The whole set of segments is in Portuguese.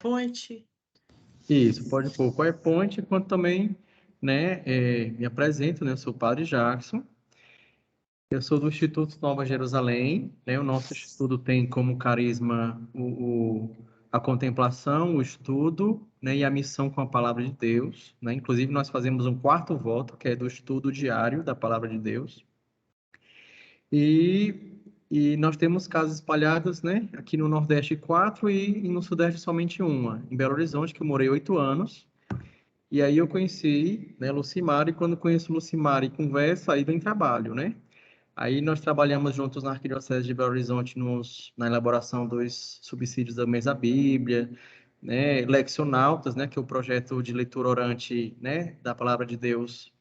PowerPoint. Isso, pode pôr o PowerPoint, enquanto também, né, me apresento, né, eu sou o Padre Jackson, eu sou do Instituto Nova Jerusalém, né, o nosso estudo tem como carisma a contemplação, o estudo, né, e a missão com a Palavra de Deus, né, inclusive nós fazemos um quarto voto, que é do estudo diário da Palavra de Deus, e nós temos casas espalhadas, né, aqui no Nordeste 4 e no Sudeste somente uma, em Belo Horizonte, que eu morei 8 anos. E aí eu conheci, né, Lucimar, e quando conheço Lucimar e conversa, aí vem trabalho, né? Aí nós trabalhamos juntos na Arquidiocese de Belo Horizonte na elaboração dos subsídios do mês da Bíblia, né, Leccionautas, né, que é o projeto de leitura orante, né, da Palavra de Deus,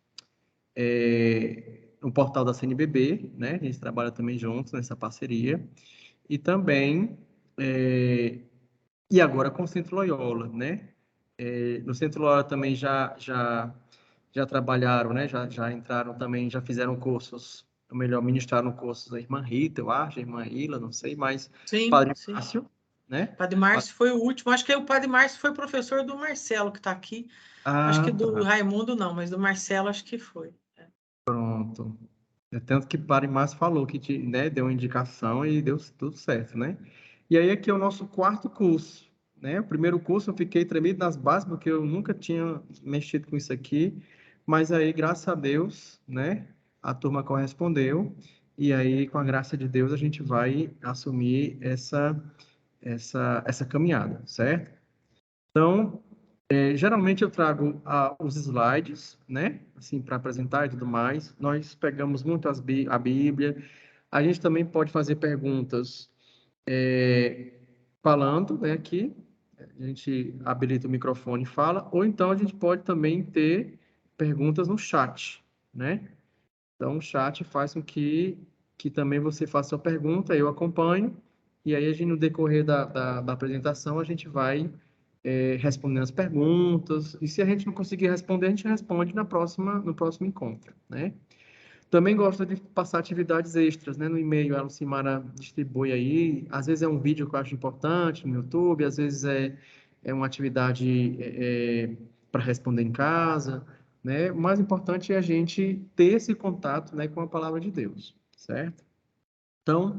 no portal da CNBB, né? A gente trabalha também juntos nessa parceria. E também, e agora com o Centro Loyola, né? No Centro Loyola também já trabalharam, né? Já entraram também, já fizeram cursos, ou melhor, ministraram cursos da irmã Rita, eu acho, a irmã Ila, não sei, mas Sim, Padre sim. Márcio, né? Padre Márcio foi o último. Acho que o Padre Márcio foi professor do Marcelo, que está aqui. Acho que do Tá. Raimundo não, mas do Marcelo acho que foi. Pronto. É tanto que Padre Márcio falou que né, deu uma indicação e deu tudo certo, né? E aí aqui é o nosso quarto curso, né? O primeiro curso eu fiquei tremido nas bases porque eu nunca tinha mexido com isso aqui, mas aí, graças a Deus, né, a turma correspondeu e aí, com a graça de Deus, a gente vai assumir essa caminhada, certo? Então, geralmente eu trago os slides, né? Assim, para apresentar e tudo mais. Nós pegamos muito a Bíblia. A gente também pode fazer perguntas falando, né? Aqui, a gente habilita o microfone e fala, ou então a gente pode também ter perguntas no chat, né? Então, o chat faz com que também você faça sua pergunta, eu acompanho, e aí a gente, no decorrer da apresentação, a gente vai respondendo as perguntas, e se a gente não conseguir responder, a gente responde no próximo encontro, né? Também gosto de passar atividades extras, né? No e-mail, a Lucimara distribui aí, às vezes é um vídeo que eu acho importante no YouTube, às vezes é uma atividade para responder em casa, né? O mais importante é a gente ter esse contato, né, com a palavra de Deus, certo? Então,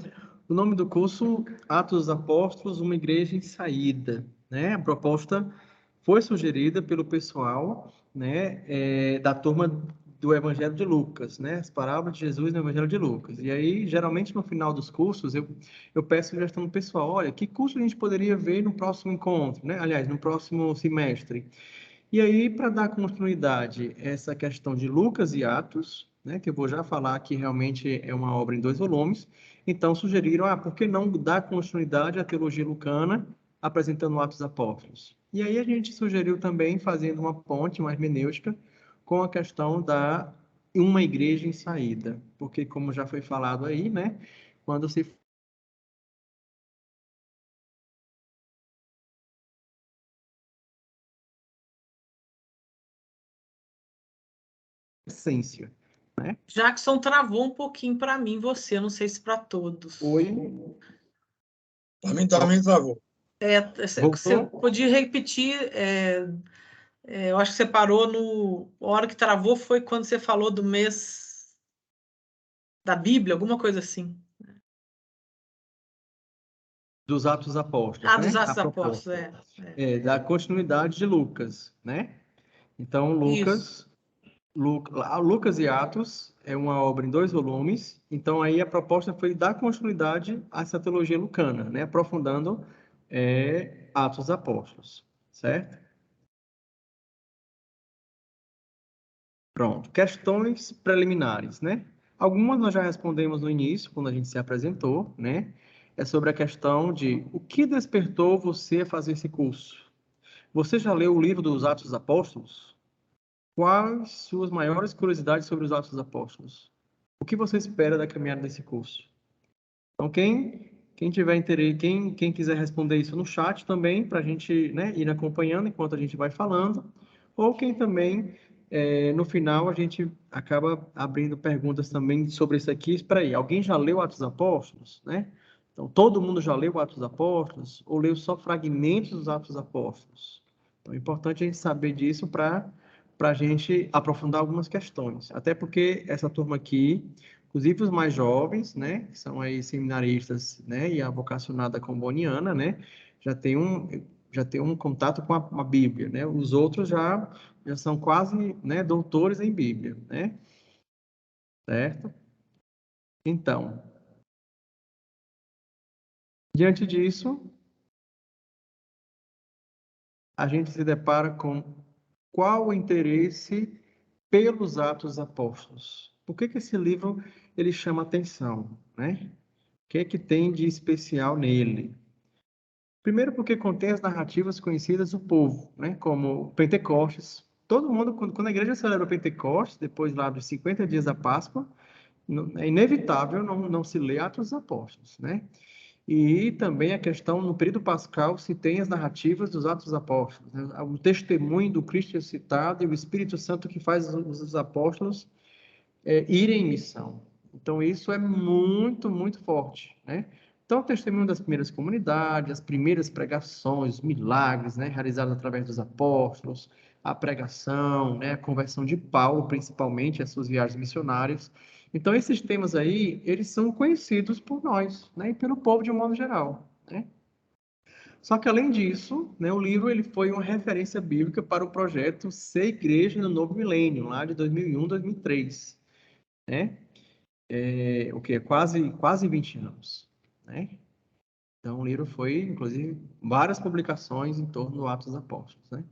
o nome do curso, Atos dos Apóstolos, uma igreja em saída, né? A proposta foi sugerida pelo pessoal, né, da turma do Evangelho de Lucas, né? As parábolas de Jesus no Evangelho de Lucas. E aí, geralmente, no final dos cursos, eu peço sugestão do pessoal, olha, que curso a gente poderia ver no próximo encontro, né? Aliás, no próximo semestre. E aí, para dar continuidade a essa questão de Lucas e Atos, né, que eu vou já falar que realmente é uma obra em 2 volumes, então sugeriram, por que não dar continuidade à teologia lucana, apresentando Atos Apóstolos? E aí a gente sugeriu também, fazendo uma ponte, uma hermenêutica, com a questão da uma igreja em saída, porque como já foi falado aí, né, quando se essência, né? Jackson travou um pouquinho para mim, você, não sei se para todos. Oi, Também travou. Você voltou? podia repetir? Eu acho que você parou A hora que travou foi quando você falou do mês da Bíblia, alguma coisa assim. Dos Atos Apóstolos, Dos né? Atos A Apóstolos, proposta. Da continuidade de Lucas, né? Então, Isso. Lucas e Atos é uma obra em 2 volumes. Então, aí a proposta foi dar continuidade a essa teologia lucana, né? Aprofundando Atos dos Apóstolos, certo? Pronto. Questões preliminares, né? Algumas nós já respondemos no início, quando a gente se apresentou, né? É sobre a questão de o que despertou você a fazer esse curso? Você já leu o livro dos Atos dos Apóstolos? Quais suas maiores curiosidades sobre os Atos dos Apóstolos? O que você espera da caminhada desse curso? Então, quem tiver interesse, quem quiser responder isso no chat também, para a gente, né, ir acompanhando enquanto a gente vai falando, ou quem também, no final, a gente acaba abrindo perguntas também sobre isso aqui. Espera aí, alguém já leu Atos dos Apóstolos? Né? Então, todo mundo já leu Atos dos Apóstolos ou leu só fragmentos dos Atos dos Apóstolos? Então, é importante a gente saber disso para a gente aprofundar algumas questões. Até porque essa turma aqui, inclusive os mais jovens, né, que são aí seminaristas, né, e a vocacionada comboniana, né, já tem um contato com a Bíblia, né? Os outros já são quase, né, doutores em Bíblia, né? Certo? Então, diante disso, a gente se depara com qual o interesse pelos Atos Apóstolos. Por que esse livro ele chama atenção, né? O que é que tem de especial nele? Primeiro porque contém as narrativas conhecidas do povo, né? Como Pentecostes. Todo mundo, quando a igreja celebra Pentecostes, depois lá dos 50 dias da Páscoa, é inevitável não se ler Atos dos Apóstolos, né? E também a questão, no período pascal, se tem as narrativas dos Atos dos Apóstolos, né? O testemunho do Cristo ressuscitado e o Espírito Santo que faz os apóstolos irem em missão. Então, isso é muito, muito forte, né? Então, o testemunho das primeiras comunidades, as primeiras pregações, milagres, né, realizados através dos apóstolos, a pregação, né, a conversão de Paulo, principalmente, as suas viagens missionárias. Então, esses temas aí, eles são conhecidos por nós, né, e pelo povo de um modo geral, né? Só que, além disso, né, o livro ele foi uma referência bíblica para o projeto Ser Igreja no Novo Milênio, lá de 2001, 2003, né? O que? Quase 20 anos, né? Então, o livro foi, inclusive, várias publicações em torno do Atos dos Apóstolos, né?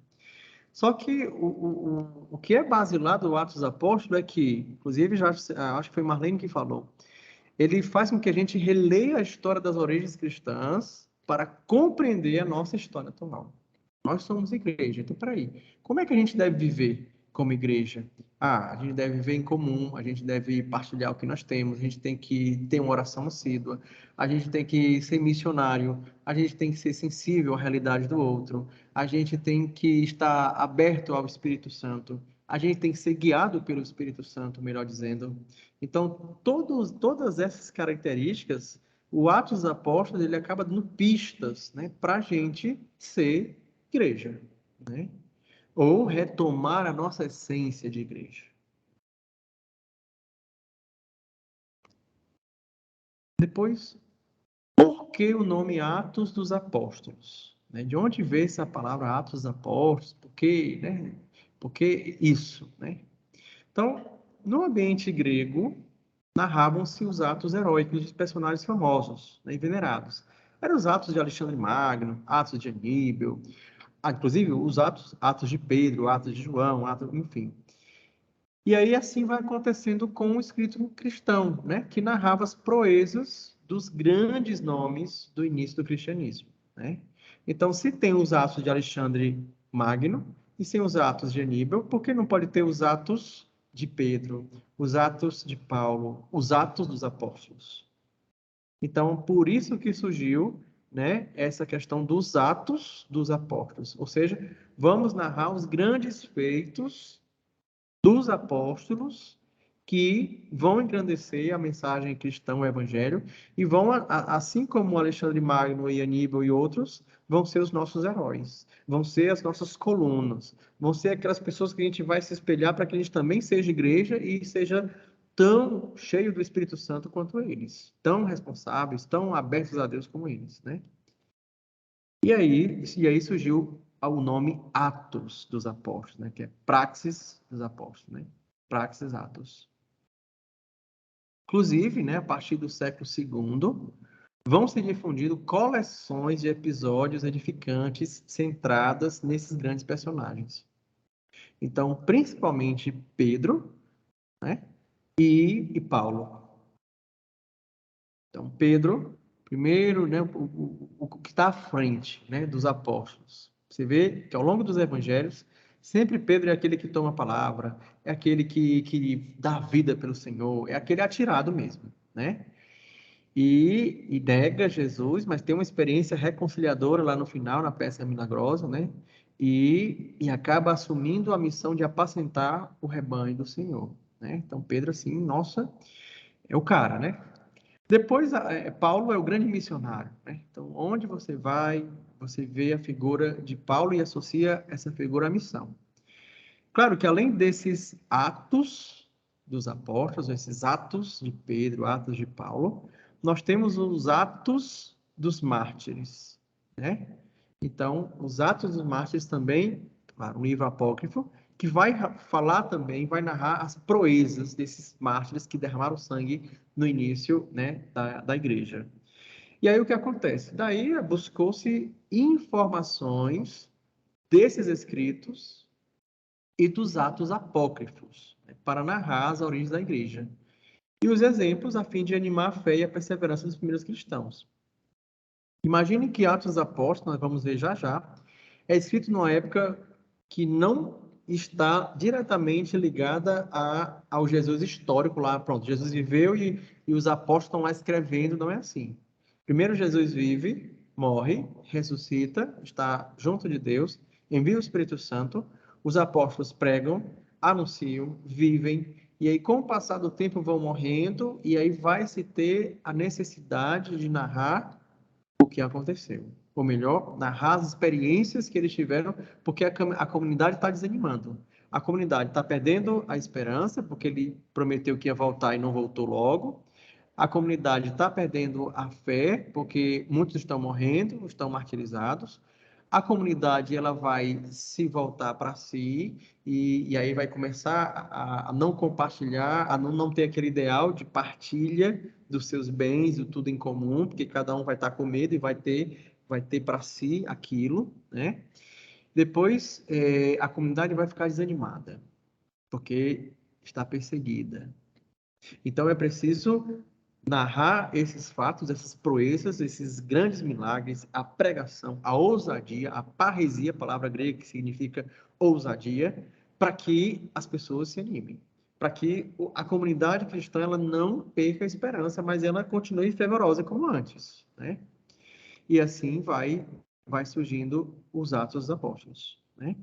Só que o que é base lá do Atos dos Apóstolos é que, inclusive, já acho que foi Marlene que falou, ele faz com que a gente releia a história das origens cristãs para compreender a nossa história atual. Nós somos igreja, então peraí, como é que a gente deve viver como igreja? A gente deve viver em comum, a gente deve partilhar o que nós temos, a gente tem que ter uma oração assídua, a gente tem que ser missionário, a gente tem que ser sensível à realidade do outro, a gente tem que estar aberto ao Espírito Santo, a gente tem que ser guiado pelo Espírito Santo, melhor dizendo. Então, todas essas características, o Atos dos Apóstolos, ele acaba dando pistas, né, para a gente ser igreja, né? Ou retomar a nossa essência de igreja. Depois, por que o nome Atos dos Apóstolos? Né? De onde veio essa palavra Atos dos Apóstolos? Por que, né? Por que isso, né? Então, no ambiente grego, narravam-se os atos heróicos dos personagens famosos, né, e venerados. Eram os atos de Alexandre Magno, atos de Aníbal, inclusive os atos de Pedro, atos de João, enfim. E aí assim vai acontecendo com o escrito cristão, né, que narrava as proezas dos grandes nomes do início do cristianismo, né? Então, se tem os atos de Alexandre Magno e sem os atos de Aníbal, por que não pode ter os atos de Pedro, os atos de Paulo, os atos dos apóstolos? Então, por isso que surgiu, né, essa questão dos atos dos apóstolos, ou seja, vamos narrar os grandes feitos dos apóstolos que vão engrandecer a mensagem cristã, o evangelho, e vão, assim como Alexandre Magno e Aníbal e outros, vão ser os nossos heróis, vão ser as nossas colunas, vão ser aquelas pessoas que a gente vai se espelhar para que a gente também seja igreja e seja tão cheio do Espírito Santo quanto eles, tão responsáveis, tão abertos a Deus como eles, né? E aí surgiu o nome Atos dos Apóstolos, né? Que é Praxis dos Apóstolos, né? Praxis Atos. Inclusive, né, a partir do século II, vão se difundindo coleções de episódios edificantes centradas nesses grandes personagens. Então, principalmente Pedro, né? E Paulo. Então, Pedro, primeiro, né, o que está à frente, né, dos apóstolos. Você vê que ao longo dos evangelhos, sempre Pedro é aquele que toma a palavra, é aquele que dá a vida pelo Senhor, é aquele atirado mesmo, né? E nega Jesus, mas tem uma experiência reconciliadora lá no final, na peça milagrosa, né? E acaba assumindo a missão de apacentar o rebanho do Senhor, né? Então, Pedro, assim, nossa, é o cara, né? Depois, Paulo é o grande missionário, né? Então, onde você vai, você vê a figura de Paulo e associa essa figura à missão. Claro que além desses atos dos apóstolos, esses atos de Pedro, atos de Paulo, nós temos os atos dos mártires, né? Então, os atos dos mártires também, claro, um livro apócrifo, que vai falar também, vai narrar as proezas desses mártires que derramaram sangue no início, né, da igreja. E aí o que acontece? Daí buscou-se informações desses escritos e dos atos apócrifos, né, para narrar as origens da igreja. E os exemplos a fim de animar a fé e a perseverança dos primeiros cristãos. Imagine que Atos dos Apóstolos, nós vamos ver já já, é escrito numa época que não está diretamente ligada ao Jesus histórico lá. Pronto, Jesus viveu e os apóstolos estão lá escrevendo, não é assim. Primeiro Jesus vive, morre, ressuscita, está junto de Deus, envia o Espírito Santo, os apóstolos pregam, anunciam, vivem, e aí com o passar do tempo vão morrendo, e aí vai se ter a necessidade de narrar o que aconteceu. Ou melhor, narrar as experiências que eles tiveram, porque a comunidade está desanimando. A comunidade está perdendo a esperança, porque ele prometeu que ia voltar e não voltou logo. A comunidade está perdendo a fé, porque muitos estão morrendo, estão martirizados. A comunidade ela vai se voltar para si e aí vai começar a não compartilhar, a não ter aquele ideal de partilha dos seus bens, do tudo em comum, porque cada um vai estar com medo e vai ter para si aquilo, né? Depois, a comunidade vai ficar desanimada, porque está perseguida. Então, é preciso narrar esses fatos, essas proezas, esses grandes milagres, a pregação, a ousadia, a parresia, palavra grega que significa ousadia, para que as pessoas se animem, para que a comunidade cristã ela não perca a esperança, mas ela continue fervorosa como antes, né? E assim vai surgindo os Atos dos Apóstolos, né?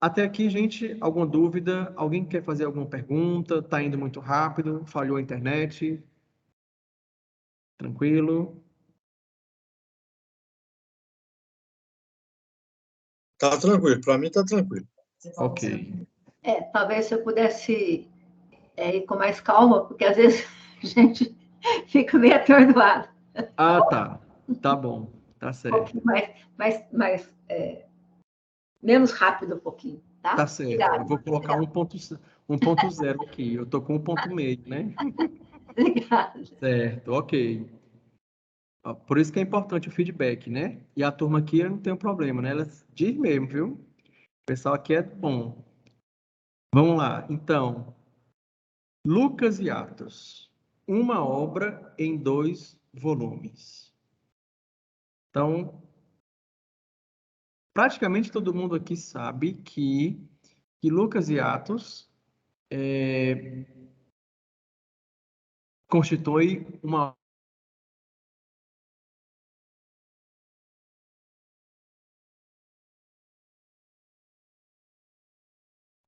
Até aqui, gente, alguma dúvida? Alguém quer fazer alguma pergunta? Está indo muito rápido? Falhou a internet? Tranquilo? Tá tranquilo, para mim tá tranquilo. Ok. Talvez se eu pudesse ir com mais calma, porque às vezes a gente fica meio atordoado. Ah, tá. Tá bom. Tá certo. Menos rápido um pouquinho, tá? Tá certo. Obrigada. Eu vou colocar 1.0 aqui. Eu tô com 1.5, né? Obrigada. Certo, ok. Ó, por isso que é importante o feedback, né? E a turma aqui eu não tem problema, né? Ela diz mesmo, viu? O pessoal aqui é bom. Vamos lá. Então, Lucas e Atos. Uma obra em 2 volumes. Então, praticamente todo mundo aqui sabe que Lucas e Atos constitui uma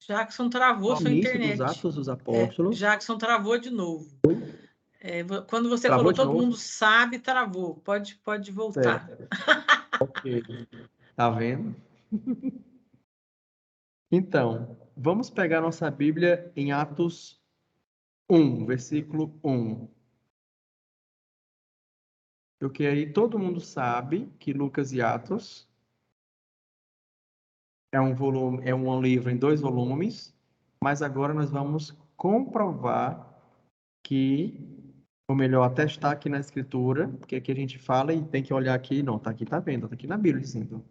Jackson travou sua início dos internet. Atos dos Apóstolos. Jackson travou de novo. Quando você Travou falou, de todo novo? mundo sabe, travou. Pode voltar. Certo. Ok. Tá vendo? Então, vamos pegar nossa Bíblia em Atos 1, versículo 1. Porque aí todo mundo sabe que Lucas e Atos é um livro em 2 volumes, mas agora nós vamos comprovar ou melhor, atestar aqui na Escritura, porque aqui a gente fala e tem que olhar aqui, não, tá aqui, tá vendo, tá aqui na Bíblia dizendo.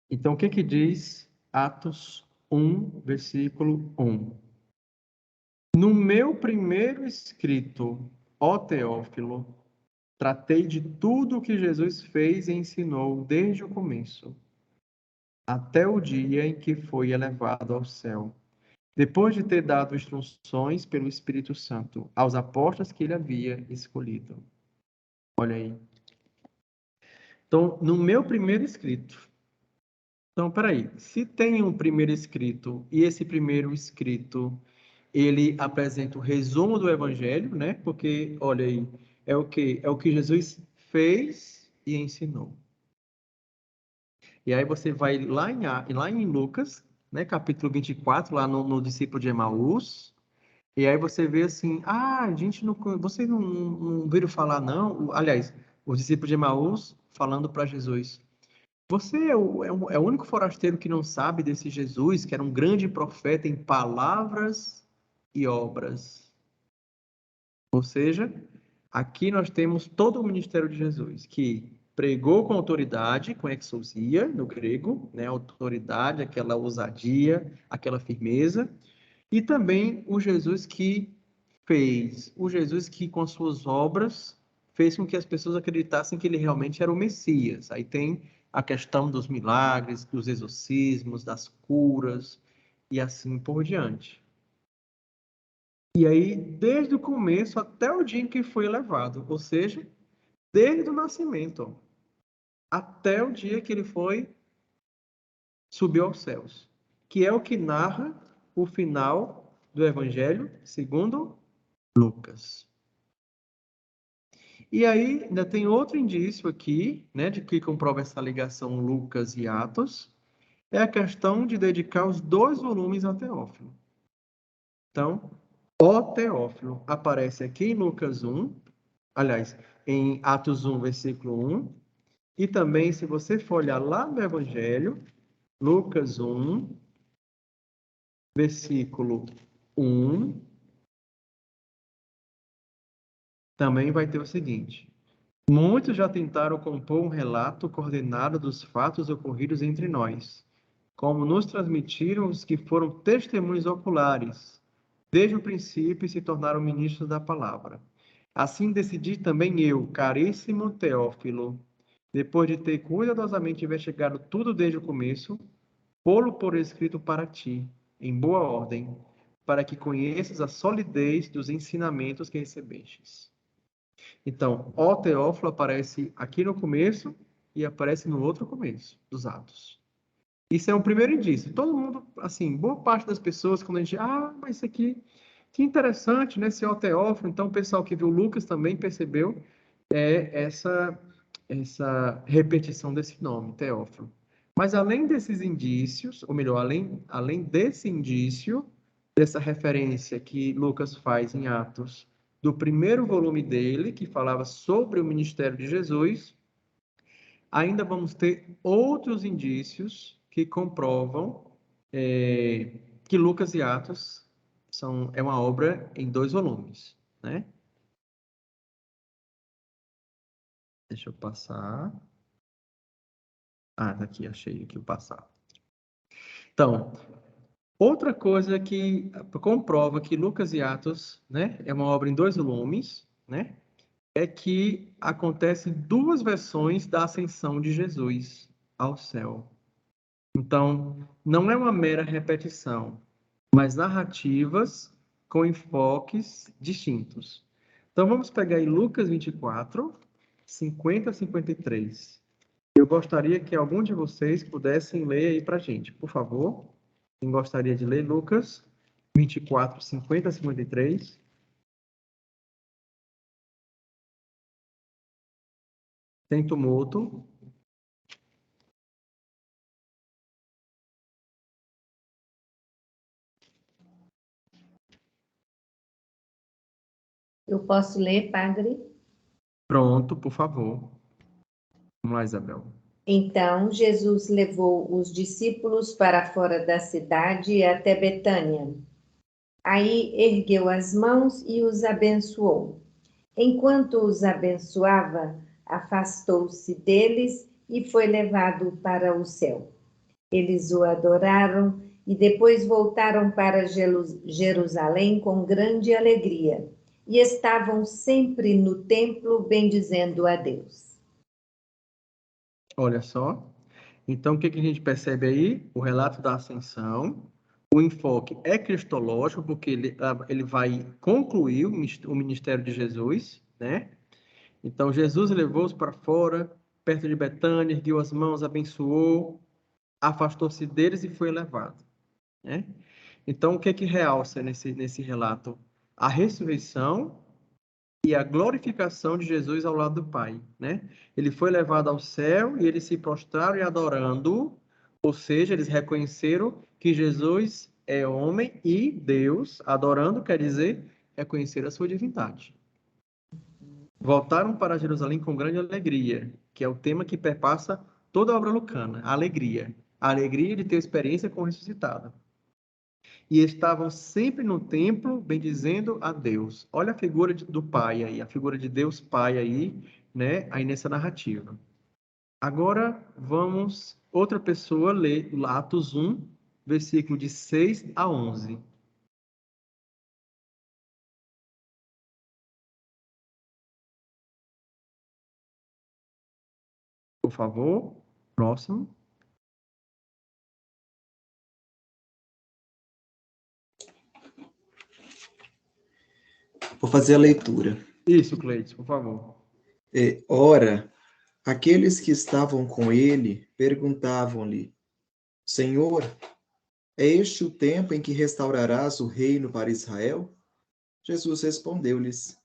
Então, o que que diz Atos 1, versículo 1? No meu primeiro escrito, ó Teófilo, tratei de tudo o que Jesus fez e ensinou desde o começo, até o dia em que foi elevado ao céu, depois de ter dado instruções pelo Espírito Santo aos apóstolos que ele havia escolhido. Olha aí. Então, no meu primeiro escrito. Então, peraí. Se tem um primeiro escrito e esse primeiro escrito ele apresenta o resumo do Evangelho, né? Porque, olha aí, é o quê? É o que Jesus fez e ensinou. E aí você vai lá em Lucas, né? Capítulo 24, lá no discípulo de Emaús. E aí você vê assim, a gente não, vocês não viram falar, não? Aliás, os discípulos de Emaús falando para Jesus. Você é o único forasteiro que não sabe desse Jesus, que era um grande profeta em palavras e obras. Ou seja, aqui nós temos todo o ministério de Jesus, que pregou com autoridade, com exousia, no grego, né? Autoridade, aquela ousadia, aquela firmeza, e também o Jesus que fez, o Jesus que com suas obras fez com que as pessoas acreditassem que ele realmente era o Messias. Aí tem a questão dos milagres, dos exorcismos, das curas e assim por diante. E aí, desde o começo até o dia em que foi elevado, ou seja, desde o nascimento até o dia que ele subiu aos céus, que é o que narra o final do Evangelho segundo Lucas. E aí, ainda tem outro indício aqui, né, de que comprova essa ligação Lucas e Atos, é a questão de dedicar os 2 volumes a Teófilo. Então, o Teófilo aparece aqui em Lucas 1, aliás, em Atos 1, versículo 1, e também, se você for olhar lá no Evangelho, Lucas 1, versículo 1, também vai ter o seguinte: muitos já tentaram compor um relato coordenado dos fatos ocorridos entre nós, como nos transmitiram os que foram testemunhos oculares, desde o princípio e se tornaram ministros da palavra. Assim decidi também eu, caríssimo Teófilo, depois de ter cuidadosamente investigado tudo desde o começo, pô-lo por escrito para ti, em boa ordem, para que conheças a solidez dos ensinamentos que recebestes. Então, o Teófilo aparece aqui no começo e aparece no outro começo dos Atos. Isso é um primeiro indício. Todo mundo, assim, boa parte das pessoas, quando a gente, mas isso aqui, que interessante, né? Esse o Teófilo. Então, o pessoal que viu Lucas também percebeu essa repetição desse nome, Teófilo. Mas além desses indícios, ou melhor, além desse indício, dessa referência que Lucas faz em Atos, do primeiro volume dele, que falava sobre o ministério de Jesus, ainda vamos ter outros indícios que comprovam que Lucas e Atos é uma obra em 2 volumes, né? Deixa eu passar. Tá aqui, achei aqui o passado. Então, outra coisa que comprova que Lucas e Atos, né, é uma obra em 2 volumes, né, é que acontecem 2 versões da ascensão de Jesus ao céu. Então, não é uma mera repetição, mas narrativas com enfoques distintos. Então, vamos pegar aí Lucas 24, 50 a 53. Eu gostaria que algum de vocês pudessem ler aí para a gente, por favor. Quem gostaria de ler Lucas 24, 50 a 53? Sem tumulto. Eu posso ler, padre? Pronto, por favor. Vamos lá, Isabel. Então Jesus levou os discípulos para fora da cidade até Betânia. Aí ergueu as mãos e os abençoou. Enquanto os abençoava, afastou-se deles e foi levado para o céu. Eles o adoraram e depois voltaram para Jerusalém com grande alegria e estavam sempre no templo bendizendo a Deus. Olha só. Então, o que a gente percebe aí? O relato da ascensão. O enfoque é cristológico, porque ele vai concluir o ministério de Jesus, né? Então, Jesus levou-os para fora, perto de Betânia, ergueu as mãos, abençoou. afastou-se deles e foi elevado, né? Então, o que é que realça nesse relato? A ressurreição e a glorificação de Jesus ao lado do Pai, né? Ele foi levado ao céu e eles se prostraram e adorando, ou seja, eles reconheceram que Jesus é homem e Deus, adorando quer dizer reconhecer a sua divindade. Voltaram para Jerusalém com grande alegria, que é o tema que perpassa toda a obra lucana, a alegria. A alegria de ter experiência com o ressuscitado. E estavam sempre no templo bendizendo a Deus. Olha a figura do Pai aí, a figura de Deus Pai aí, né, aí nessa narrativa. Agora vamos, outra pessoa ler Atos 1, versículo de 6 a 11. Por favor, próximo. Vou fazer a leitura. Isso, Cleiton, por favor. Ora, aqueles que estavam com ele perguntavam-lhe: Senhor, é este o tempo em que restaurarás o reino para Israel? Jesus respondeu-lhes: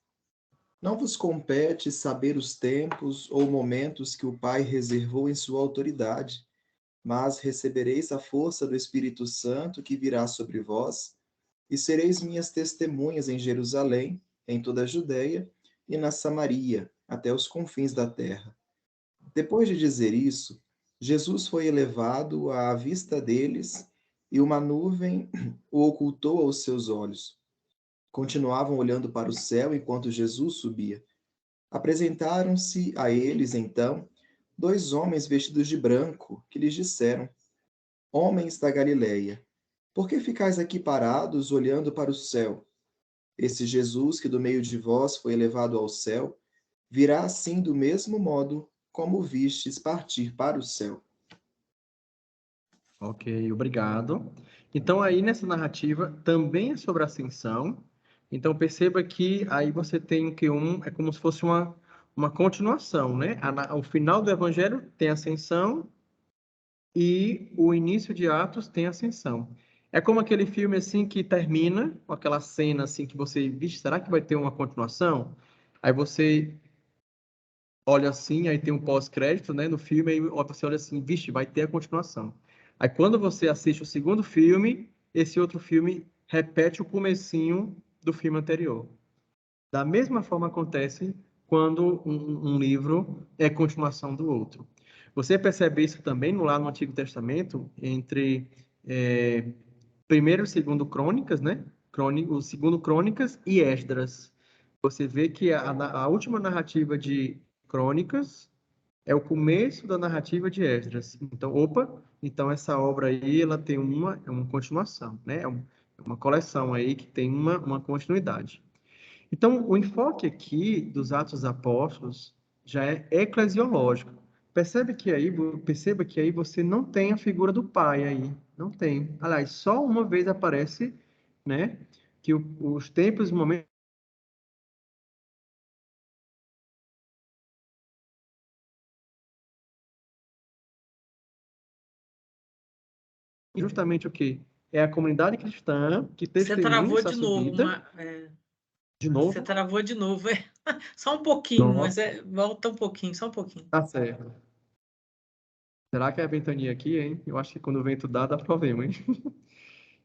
Não vos compete saber os tempos ou momentos que o Pai reservou em sua autoridade, mas recebereis a força do Espírito Santo que virá sobre vós, e sereis minhas testemunhas em Jerusalém, em toda a Judéia e na Samaria, até os confins da terra. Depois de dizer isso, Jesus foi elevado à vista deles, e uma nuvem o ocultou aos seus olhos. Continuavam olhando para o céu enquanto Jesus subia. Apresentaram-se a eles, então, dois homens vestidos de branco, que lhes disseram: Homens da Galileia, por que ficais aqui parados, olhando para o céu? Esse Jesus que do meio de vós foi elevado ao céu, virá assim do mesmo modo como vistes partir para o céu. Ok, obrigado. Então, aí nessa narrativa também é sobre ascensão. Então, perceba que aí você tem o que é como se fosse uma continuação, né? O final do Evangelho tem ascensão e o início de Atos tem ascensão. É como aquele filme assim que termina com aquela cena assim que você, vixe, será que vai ter uma continuação? Aí você olha assim, aí tem um pós-crédito, né, no filme, aí você olha assim, vixe, vai ter a continuação. Aí quando você assiste o segundo filme, esse outro filme repete o comecinho do filme anterior. Da mesma forma acontece quando um livro é continuação do outro. Você percebe isso também lá no Antigo Testamento, entre primeiro e segundo Crônicas, né? O segundo Crônicas e Esdras. Você vê que a última narrativa de Crônicas é o começo da narrativa de Esdras. Então essa obra aí, ela tem uma continuação, né? É uma coleção aí que tem uma continuidade. Então, o enfoque aqui dos Atos dos Apóstolos já é eclesiológico. Perceba que aí você não tem a figura do pai aí, não tem. Aliás, só uma vez aparece, né, que os tempos e momentos justamente o quê? É a comunidade cristã que Você testemunha travou essa de novo, subida. De novo? Você travou de novo. Só um pouquinho, mas Nossa, volta um pouquinho, só um pouquinho. tá certo. Será que é a ventania aqui, hein? Eu acho que quando o vento dá problema, hein?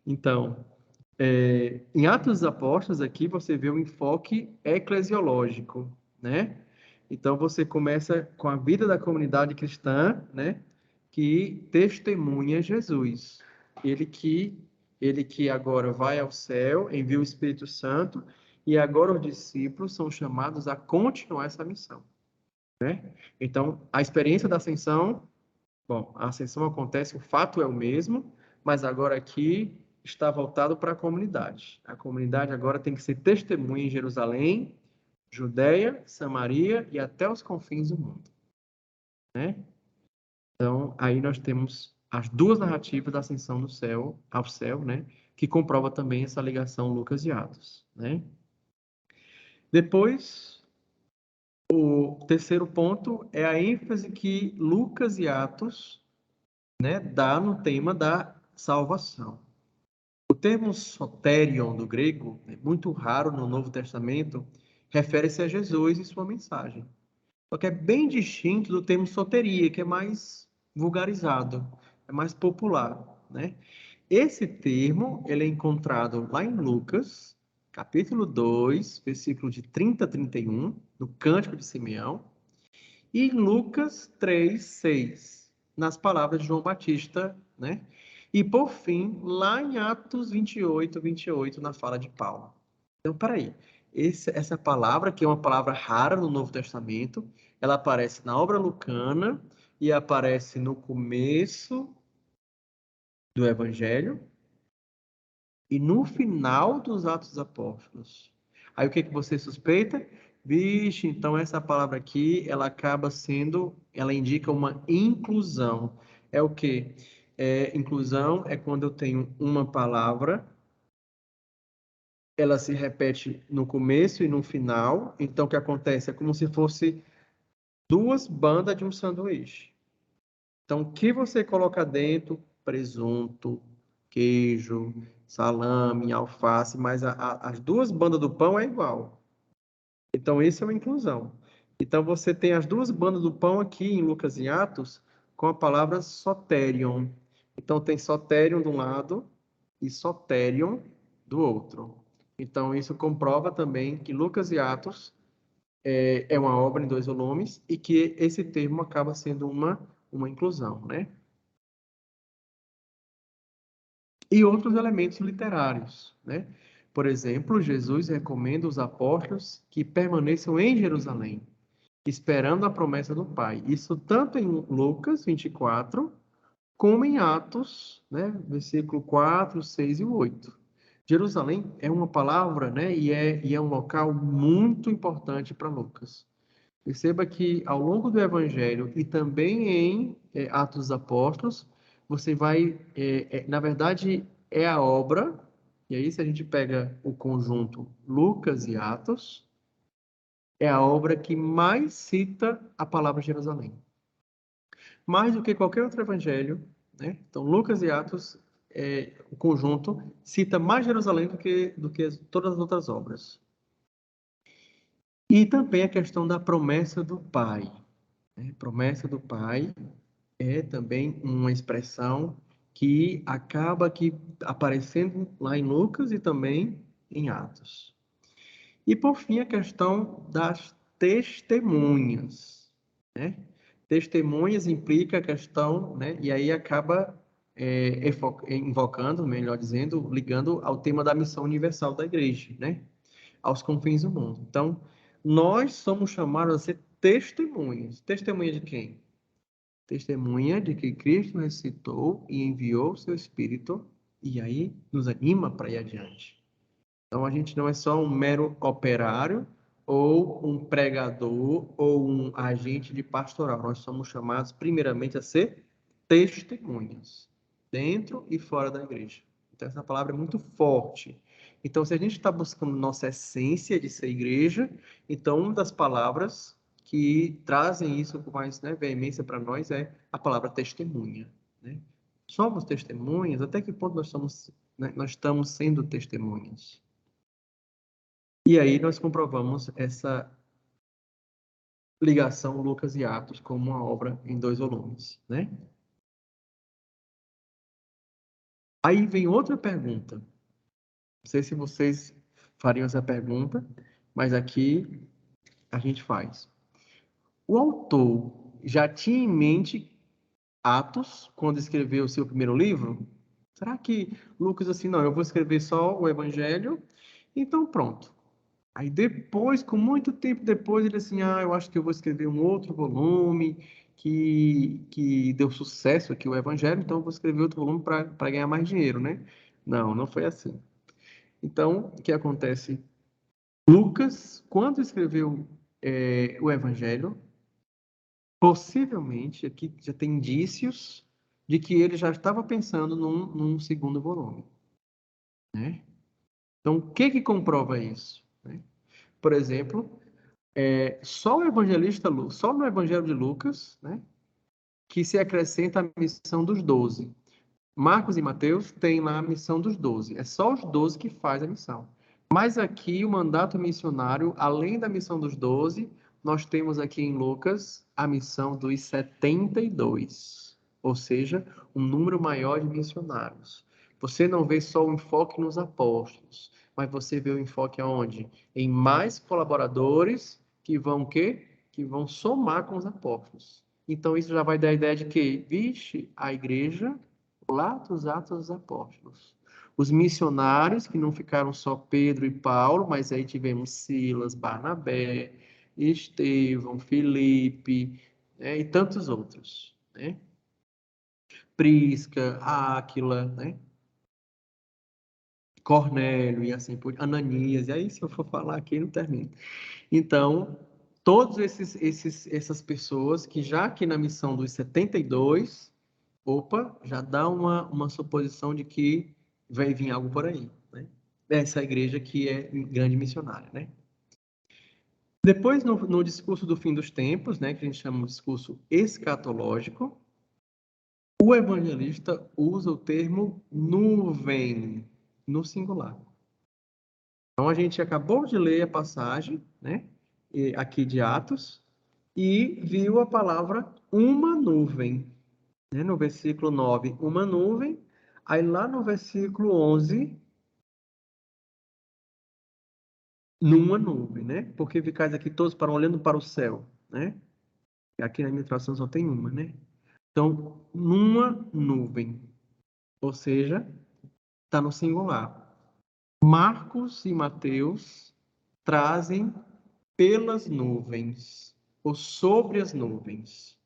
Então, em Atos dos Apóstolos, aqui você vê o enfoque eclesiológico, né? Então, você começa com a vida da comunidade cristã, né? Que testemunha Jesus. Ele que agora vai ao céu, envia o Espírito Santo, e agora os discípulos são chamados a continuar essa missão, né? Então, a experiência da ascensão, bom, a ascensão acontece, o fato é o mesmo, mas agora aqui está voltado para a comunidade. A comunidade agora tem que ser testemunha em Jerusalém, Judéia, Samaria e até os confins do mundo, né? Então, aí nós temos as duas narrativas da ascensão do céu ao céu, né? Que comprova também essa ligação Lucas e Atos, né? Depois, o terceiro ponto é a ênfase que Lucas e Atos né, dá no tema da salvação. O termo soterion do grego, é muito raro no Novo Testamento, refere-se a Jesus e sua mensagem. Só que é bem distinto do termo soteria, que é mais vulgarizado, é mais popular, né? Esse termo, ele é encontrado lá em Lucas, capítulo 2, versículo de 30 a 31, no Cântico de Simeão, e em Lucas 3, 6, nas palavras de João Batista, né? E, por fim, lá em Atos 28, 28, na fala de Paulo. Então, peraí. Essa palavra, que é uma palavra rara no Novo Testamento, ela aparece na obra lucana e aparece no começo do Evangelho e no final dos Atos dos Apóstolos. Aí o que você suspeita? Vixe, então essa palavra aqui, ela acaba sendo, ela indica uma inclusão. É o quê? Inclusão é quando eu tenho uma palavra, ela se repete no começo e no final. Então, o que acontece? É como se fosse duas bandas de um sanduíche. Então, o que você coloca dentro? Presunto, queijo, salame, alface, mas as duas bandas do pão é igual. Então, isso é uma inclusão. Então, você tem as duas bandas do pão aqui em Lucas e Atos com a palavra soterion. Então, tem soterion de um lado e soterion do outro. Então, isso comprova também que Lucas e Atos é uma obra em 2 volumes e que esse termo acaba sendo uma inclusão, né? E outros elementos literários, né? Por exemplo, Jesus recomenda os apóstolos que permaneçam em Jerusalém, esperando a promessa do Pai. Isso tanto em Lucas 24, como em Atos, né? Versículo 4, 6 e 8. Jerusalém é uma palavra, né? E é um local muito importante para Lucas. Perceba que ao longo do Evangelho e também em Atos dos Apóstolos, você vai, na verdade, é a obra, e aí se a gente pega o conjunto Lucas e Atos, é a obra que mais cita a palavra Jerusalém. Mais do que qualquer outro evangelho, né? Então, Lucas e Atos, o conjunto, cita mais Jerusalém do que todas as outras obras. E também a questão da promessa do Pai. Promessa do Pai é também uma expressão que acaba aqui aparecendo lá em Lucas e também em Atos. E, por fim, a questão das testemunhas, né? Testemunhas implica a questão, né? E aí acaba invocando, melhor dizendo, ligando ao tema da missão universal da igreja, né? Aos confins do mundo. Então, nós somos chamados a ser testemunhas. Testemunha de quem? Testemunha de que Cristo ressuscitou e enviou o seu Espírito, e aí nos anima para ir adiante. Então, a gente não é só um mero operário, ou um pregador, ou um agente de pastoral. Nós somos chamados, primeiramente, a ser testemunhas, dentro e fora da igreja. Então, essa palavra é muito forte. Então, se a gente está buscando nossa essência de ser igreja, então, uma das palavras que trazem isso com mais, né, veemência para nós é a palavra testemunha, né? Somos testemunhas? Até que ponto nós estamos sendo testemunhas? E aí nós comprovamos essa ligação Lucas e Atos como uma obra em 2 volumes, né? Aí vem outra pergunta. Não sei se vocês fariam essa pergunta, mas aqui a gente faz. O autor já tinha em mente Atos quando escreveu o seu primeiro livro? Será que Lucas assim, não, eu vou escrever só o Evangelho, então pronto. Aí depois, com muito tempo depois, ele assim, eu acho que eu vou escrever um outro volume que deu sucesso aqui, o Evangelho, então eu vou escrever outro volume para ganhar mais dinheiro, né? Não, não foi assim. Então, o que acontece? Lucas, quando escreveu o Evangelho, possivelmente, aqui já tem indícios de que ele já estava pensando num segundo volume, né? Então, o que comprova isso? Né? Por exemplo, só no Evangelho de Lucas, né, que se acrescenta à missão dos 12. Marcos e Mateus têm lá a missão dos 12. É só os 12 que faz a missão. Mas aqui, o mandato missionário, além da missão dos 12, nós temos aqui em Lucas a missão dos 72. Ou seja, um número maior de missionários. Você não vê só o enfoque nos apóstolos, mas você vê o enfoque aonde? Em mais colaboradores que vão o quê? Que vão somar com os apóstolos. Então, isso já vai dar a ideia de que, vixe, a igreja lá dos Atos dos Apóstolos. Os missionários, que não ficaram só Pedro e Paulo, mas aí tivemos Silas, Barnabé, Estevão, Filipe, né, e tantos outros, né? Prisca, Áquila, né? Cornélio e assim por Ananias, e aí se eu for falar aqui não termina. Então, todos essas pessoas que já aqui na missão dos 72, já dá uma suposição de que vai vir algo por aí, né? Essa igreja que é grande missionária, né? Depois, no discurso do fim dos tempos, né, que a gente chama de discurso escatológico, o evangelista usa o termo nuvem, no singular. Então, a gente acabou de ler a passagem, né, aqui de Atos, e viu a palavra uma nuvem, né, no versículo 9, uma nuvem. Aí lá no versículo 11, numa nuvem, né? Porque ficais aqui todos para olhando para o céu, né? Aqui na minha tradução só tem uma, né? Então, numa nuvem. Ou seja, está no singular. Marcos e Mateus trazem pelas nuvens, ou sobre as nuvens.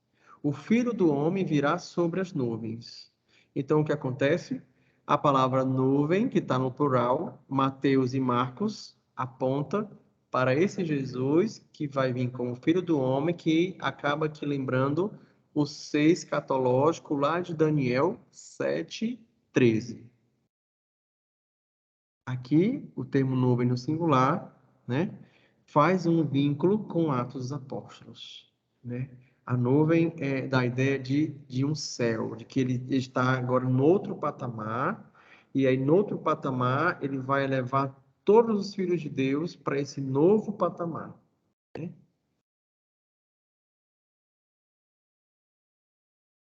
O Filho do Homem virá sobre as nuvens. Então, o que acontece? A palavra nuvem, que está no plural, Mateus e Marcos, aponta para esse Jesus que vai vir como Filho do Homem, que acaba aqui lembrando o ser escatológico lá de Daniel 7:13. Aqui, o termo nuvem no singular, né, faz um vínculo com Atos dos Apóstolos, né? A nuvem dá a ideia de um céu, de que ele está agora no outro patamar, e aí no outro patamar ele vai levar todos os filhos de Deus para esse novo patamar, né?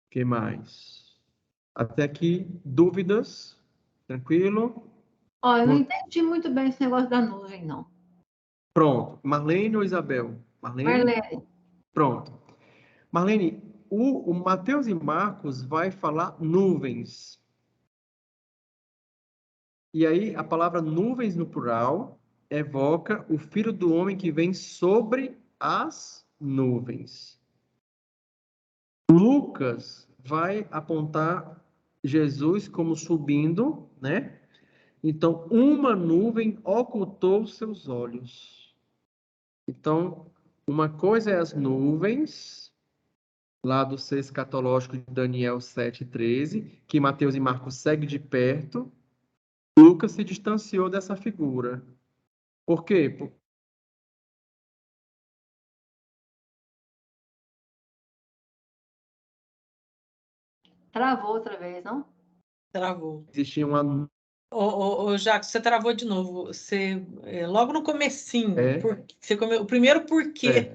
O que mais? Até aqui, dúvidas? Tranquilo? Ó, eu não entendi muito bem esse negócio da nuvem, não. Pronto. Marlene ou Isabel? Marlene? Marlene. Pronto. Marlene, o Mateus e Marcos vai falar nuvens. E aí, a palavra nuvens no plural evoca o Filho do Homem que vem sobre as nuvens. Lucas vai apontar Jesus como subindo, né? Então, uma nuvem ocultou seus olhos. Então, uma coisa é as nuvens, lá do ser escatológico de Daniel 7:13, que Mateus e Marcos seguem de perto. Lucas se distanciou dessa figura. Por quê? Travou outra vez, não? Travou. Existia uma... Ô, Jacques, você travou de novo. Você, logo no comecinho, É. o primeiro porquê.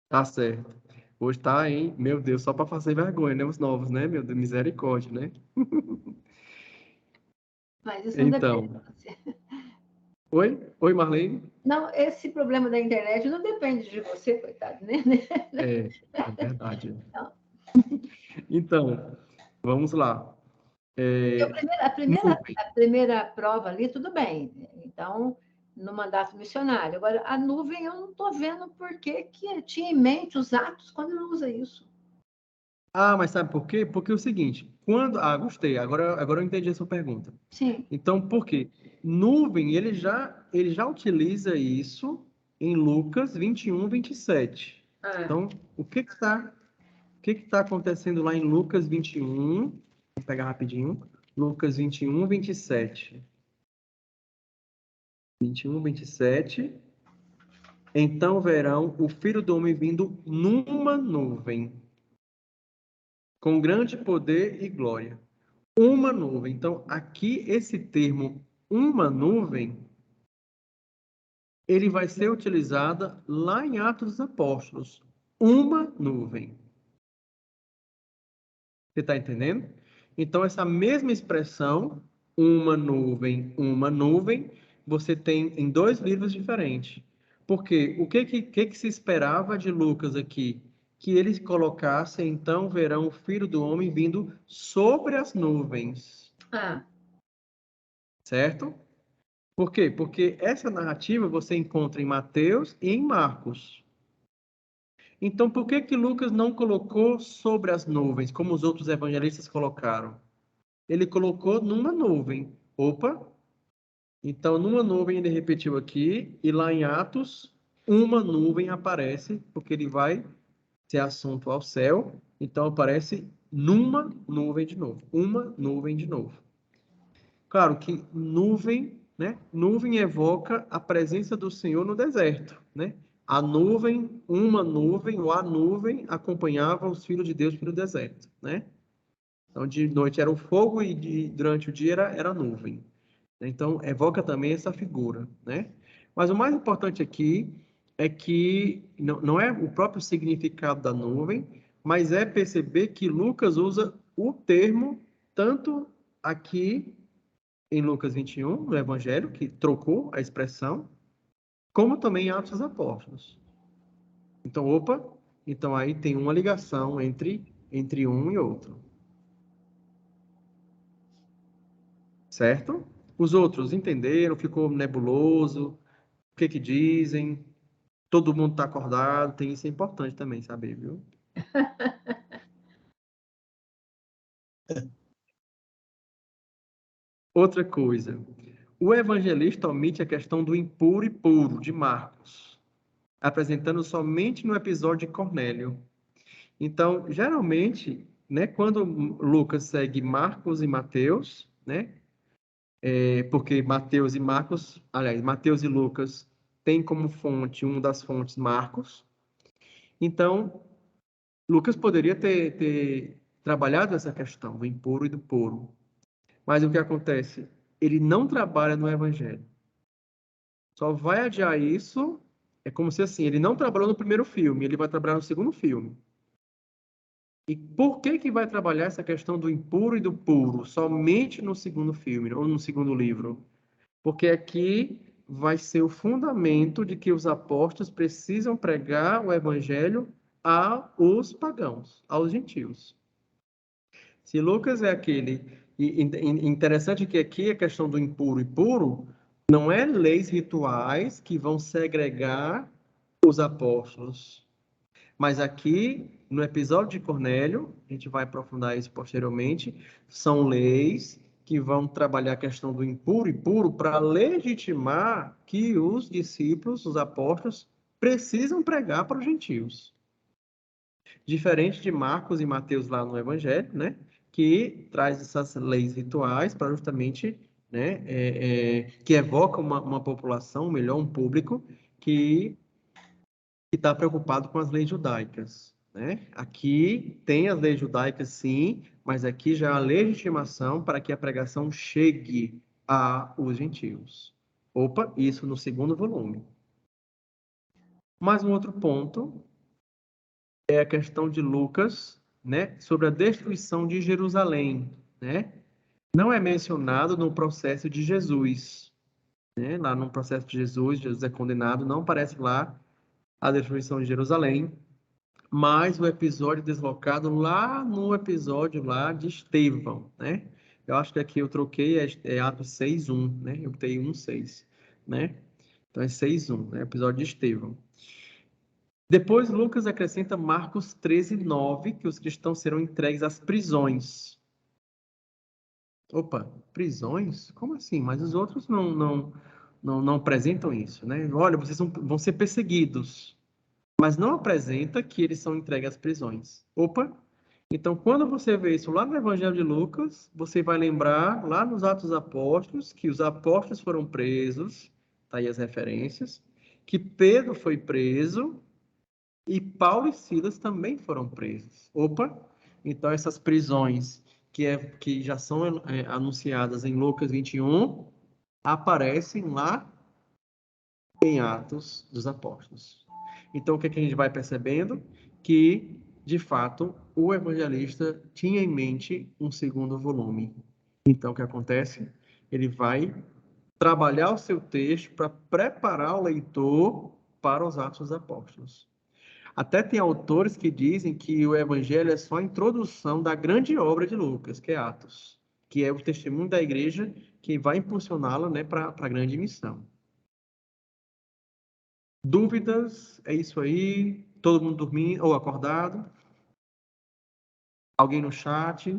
Tá certo. Hoje tá, hein? Meu Deus, só para fazer vergonha, né? Os novos, né? Meu Deus, misericórdia, né? Mas isso não Então. depende de você. Oi, Marlene? Não, esse problema da internet não depende de você, coitado, né? É verdade. Então, vamos lá. A primeira prova ali, tudo bem. Então, no mandato missionário. Agora, a nuvem, eu não estou vendo por que tinha em mente os Atos quando ele usa isso. Ah, mas sabe por quê? Porque é o seguinte, quando... Ah, gostei, agora eu entendi a sua pergunta. Sim. Então, por quê? Nuvem, ele já utiliza isso em Lucas 21:27. Então, o que está acontecendo lá em Lucas 21? Vou pegar rapidinho. Lucas 21:27. 21:27. então verão o Filho do Homem vindo numa nuvem, com grande poder e glória. Uma nuvem. Então, aqui, esse termo, uma nuvem, ele vai ser utilizado lá em Atos dos Apóstolos. Uma nuvem. Você está entendendo? Então, essa mesma expressão, uma nuvem, você tem em 2 livros diferentes. Porque o que se esperava de Lucas aqui? Que ele colocasse, então, verão o Filho do Homem vindo sobre as nuvens. Certo? Por quê? Porque essa narrativa você encontra em Mateus e em Marcos. Então, por que Lucas não colocou sobre as nuvens, como os outros evangelistas colocaram? Ele colocou numa nuvem. Opa! Então, numa nuvem ele repetiu aqui, e lá em Atos, uma nuvem aparece, porque ele vai ser assunto ao céu, então aparece numa nuvem de novo. Uma nuvem de novo. Claro que nuvem, né? Nuvem evoca a presença do Senhor no deserto, né? A nuvem, uma nuvem, ou a nuvem acompanhava os filhos de Deus pelo deserto, né? Então, de noite era o fogo e durante o dia era a nuvem. Então, evoca também essa figura, né? Mas o mais importante aqui é que não é o próprio significado da nuvem, mas é perceber que Lucas usa o termo tanto aqui em Lucas 21, no Evangelho, que trocou a expressão, como também em Atos dos Apóstolos. Então, então aí tem uma ligação entre um e outro. Certo? Os outros entenderam, ficou nebuloso, o que dizem, todo mundo está acordado, tem isso é importante também saber, viu? Outra coisa, o evangelista omite a questão do impuro e puro de Marcos, apresentando somente no episódio de Cornélio. Então, geralmente, né, quando Lucas segue Marcos e Mateus, né, porque Mateus e Marcos, aliás, Mateus e Lucas têm como fonte, uma das fontes, Marcos. Então, Lucas poderia ter trabalhado essa questão do impuro e do puro. Mas o que acontece? Ele não trabalha no Evangelho. Só vai adiar isso, é como se assim, ele não trabalhou no primeiro filme, ele vai trabalhar no segundo filme. E por que vai trabalhar essa questão do impuro e do puro somente no segundo filme, ou no segundo livro? Porque aqui vai ser o fundamento de que os apóstolos precisam pregar o evangelho aos pagãos, aos gentios. Se Lucas é aquele... E interessante que aqui a questão do impuro e puro não é leis rituais que vão segregar os apóstolos. Mas aqui, no episódio de Cornélio, a gente vai aprofundar isso posteriormente, são leis que vão trabalhar a questão do impuro e puro para legitimar que os discípulos, os apóstolos, precisam pregar para os gentios. Diferente de Marcos e Mateus lá no Evangelho, né? Que traz essas leis rituais para justamente, né? Que evoca uma população, melhor, um público que está preocupado com as leis judaicas, né? Aqui tem as leis judaicas, sim, mas aqui já há a legitimação para que a pregação chegue aos gentios. Opa, isso no segundo volume. Mas um outro ponto é a questão de Lucas, né, sobre a destruição de Jerusalém, né? Não é mencionado no processo de Jesus, né? Lá no processo de Jesus é condenado, não aparece lá a destruição de Jerusalém, mas o episódio deslocado lá no episódio lá de Estevão, né? Eu acho que aqui eu troquei Atos 6:1, né? Eu botei 1:6, né? Então é 6:1, né? Episódio de Estevão. Depois Lucas acrescenta Marcos 13:9, que os cristãos serão entregues às prisões. Opa, prisões? Como assim? Mas os outros não apresentam isso, né? Olha, vocês vão ser perseguidos. Mas não apresenta que eles são entregues às prisões. Opa! Então, quando você vê isso lá no Evangelho de Lucas, você vai lembrar lá nos Atos dos Apóstolos que os apóstolos foram presos, tá aí as referências, que Pedro foi preso e Paulo e Silas também foram presos. Opa! Então, essas prisões que já são anunciadas em Lucas 21, aparecem lá em Atos dos Apóstolos. Então, o que a gente vai percebendo? Que, de fato, o evangelista tinha em mente um segundo volume. Então, o que acontece? Ele vai trabalhar o seu texto para preparar o leitor para os Atos dos Apóstolos. Até tem autores que dizem que o Evangelho é só a introdução da grande obra de Lucas, que é Atos, que é o testemunho da igreja que vai impulsioná-la, né, para a grande missão. Dúvidas? É isso aí? Todo mundo dormindo ou acordado? Alguém no chat?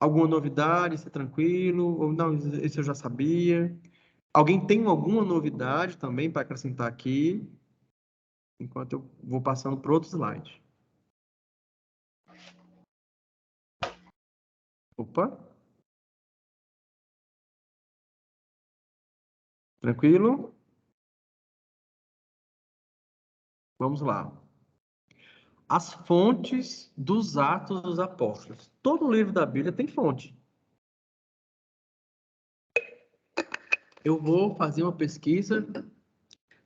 Alguma novidade? Está tranquilo? Ou não, esse eu já sabia. Alguém tem alguma novidade também para acrescentar aqui? Enquanto eu vou passando para outro slide. Opa! Tranquilo? Vamos lá. As fontes dos Atos dos Apóstolos. Todo livro da Bíblia tem fonte. Eu vou fazer uma pesquisa,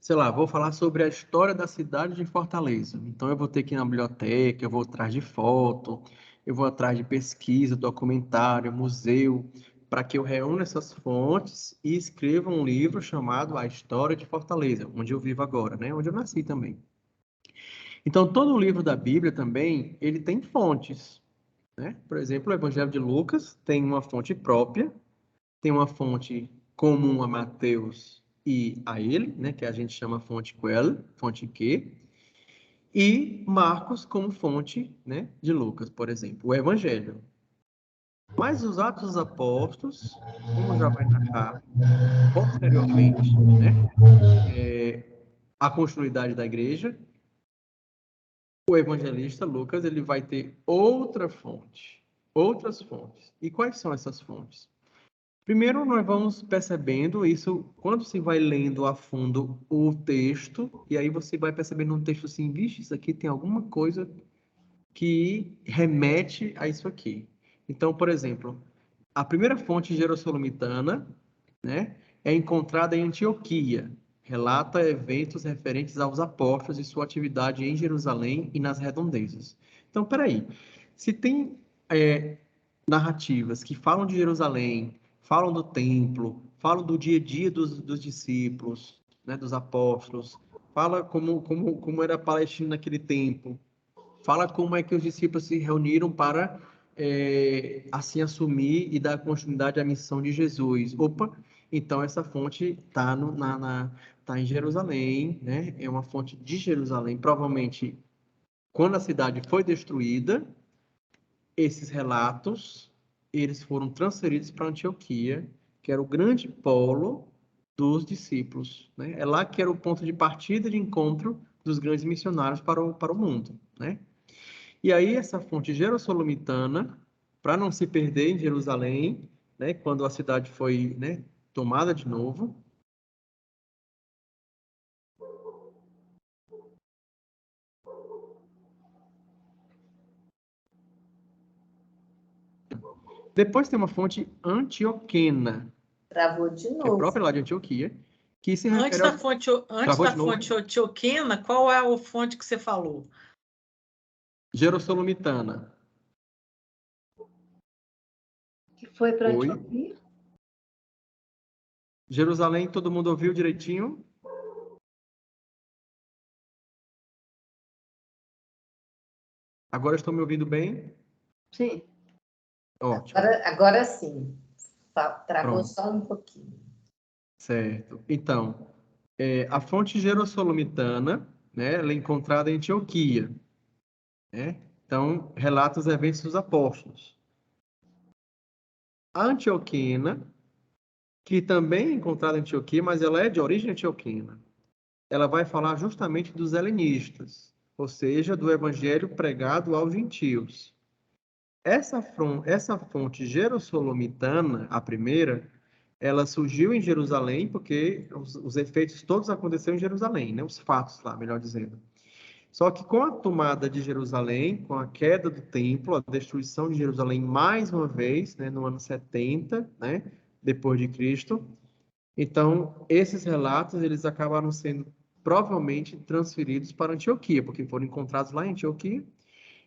sei lá, vou falar sobre a história da cidade de Fortaleza. Então, eu vou ter que ir na biblioteca, eu vou atrás de foto, eu vou atrás de pesquisa, documentário, museu, para que eu reúna essas fontes e escreva um livro chamado A História de Fortaleza, onde eu vivo agora, né? Onde eu nasci também. Então, todo livro da Bíblia também, ele tem fontes, né? Por exemplo, o Evangelho de Lucas tem uma fonte própria, tem uma fonte comum a Mateus e a ele, né? Que a gente chama fonte quel, fonte que, e Marcos como fonte, né? De Lucas, por exemplo, o Evangelho. Mas os Atos dos Apóstolos, como já vai narrar posteriormente, né? A continuidade da igreja, o evangelista Lucas, ele vai ter outra fonte, outras fontes. E quais são essas fontes? Primeiro, nós vamos percebendo isso quando se vai lendo a fundo o texto, e aí você vai percebendo no texto assim, vixe, isso aqui tem alguma coisa que remete a isso aqui. Então, por exemplo, a primeira fonte jerussalimitana, né, é encontrada em Antioquia. Relata eventos referentes aos apóstolos e sua atividade em Jerusalém e nas redondezas. Então, peraí, se tem narrativas que falam de Jerusalém, falam do templo, falam do dia a dia dos discípulos, né, dos apóstolos, fala como era a Palestina naquele tempo, fala como é que os discípulos se reuniram para assim assumir e dar continuidade à missão de Jesus. Opa, então essa fonte está tá em Jerusalém, né? É uma fonte de Jerusalém. Provavelmente, quando a cidade foi destruída, esses relatos eles foram transferidos para Antioquia, que era o grande polo dos discípulos, né? É lá que era o ponto de partida e de encontro dos grandes missionários para o mundo, né? E aí essa fonte jerussalimitana, para não se perder em Jerusalém, né, quando a cidade foi, né, tomada de novo, depois tem uma fonte antioquena, Travou de que é novo. própria lá de Antioquia, que se Antes refere da fonte, Travou de novo? antioquena, qual é a fonte que você falou? jerussalimitana. Que foi para Oi. Antioquia? Jerusalém, todo mundo ouviu direitinho? Agora estão me ouvindo bem? Sim. Ótimo. Agora sim. Travou Pronto. só um pouquinho. Certo. Então, a fonte jerussalimitana, né, ela é encontrada em Antioquia, né? Então, relata os eventos dos apóstolos. A antioquena, que também é encontrada em Antioquia, mas ela é de origem antioquena, ela vai falar justamente dos helenistas, ou seja, do evangelho pregado aos gentios. Essa fonte jerussalimitana, a primeira, ela surgiu em Jerusalém, porque os efeitos todos aconteceram em Jerusalém, né? Os fatos lá, melhor dizendo. Só que com a tomada de Jerusalém, com a queda do templo, a destruição de Jerusalém mais uma vez, né, no ano 70, né, depois de Cristo, então esses relatos eles acabaram sendo provavelmente transferidos para Antioquia, porque foram encontrados lá em Antioquia.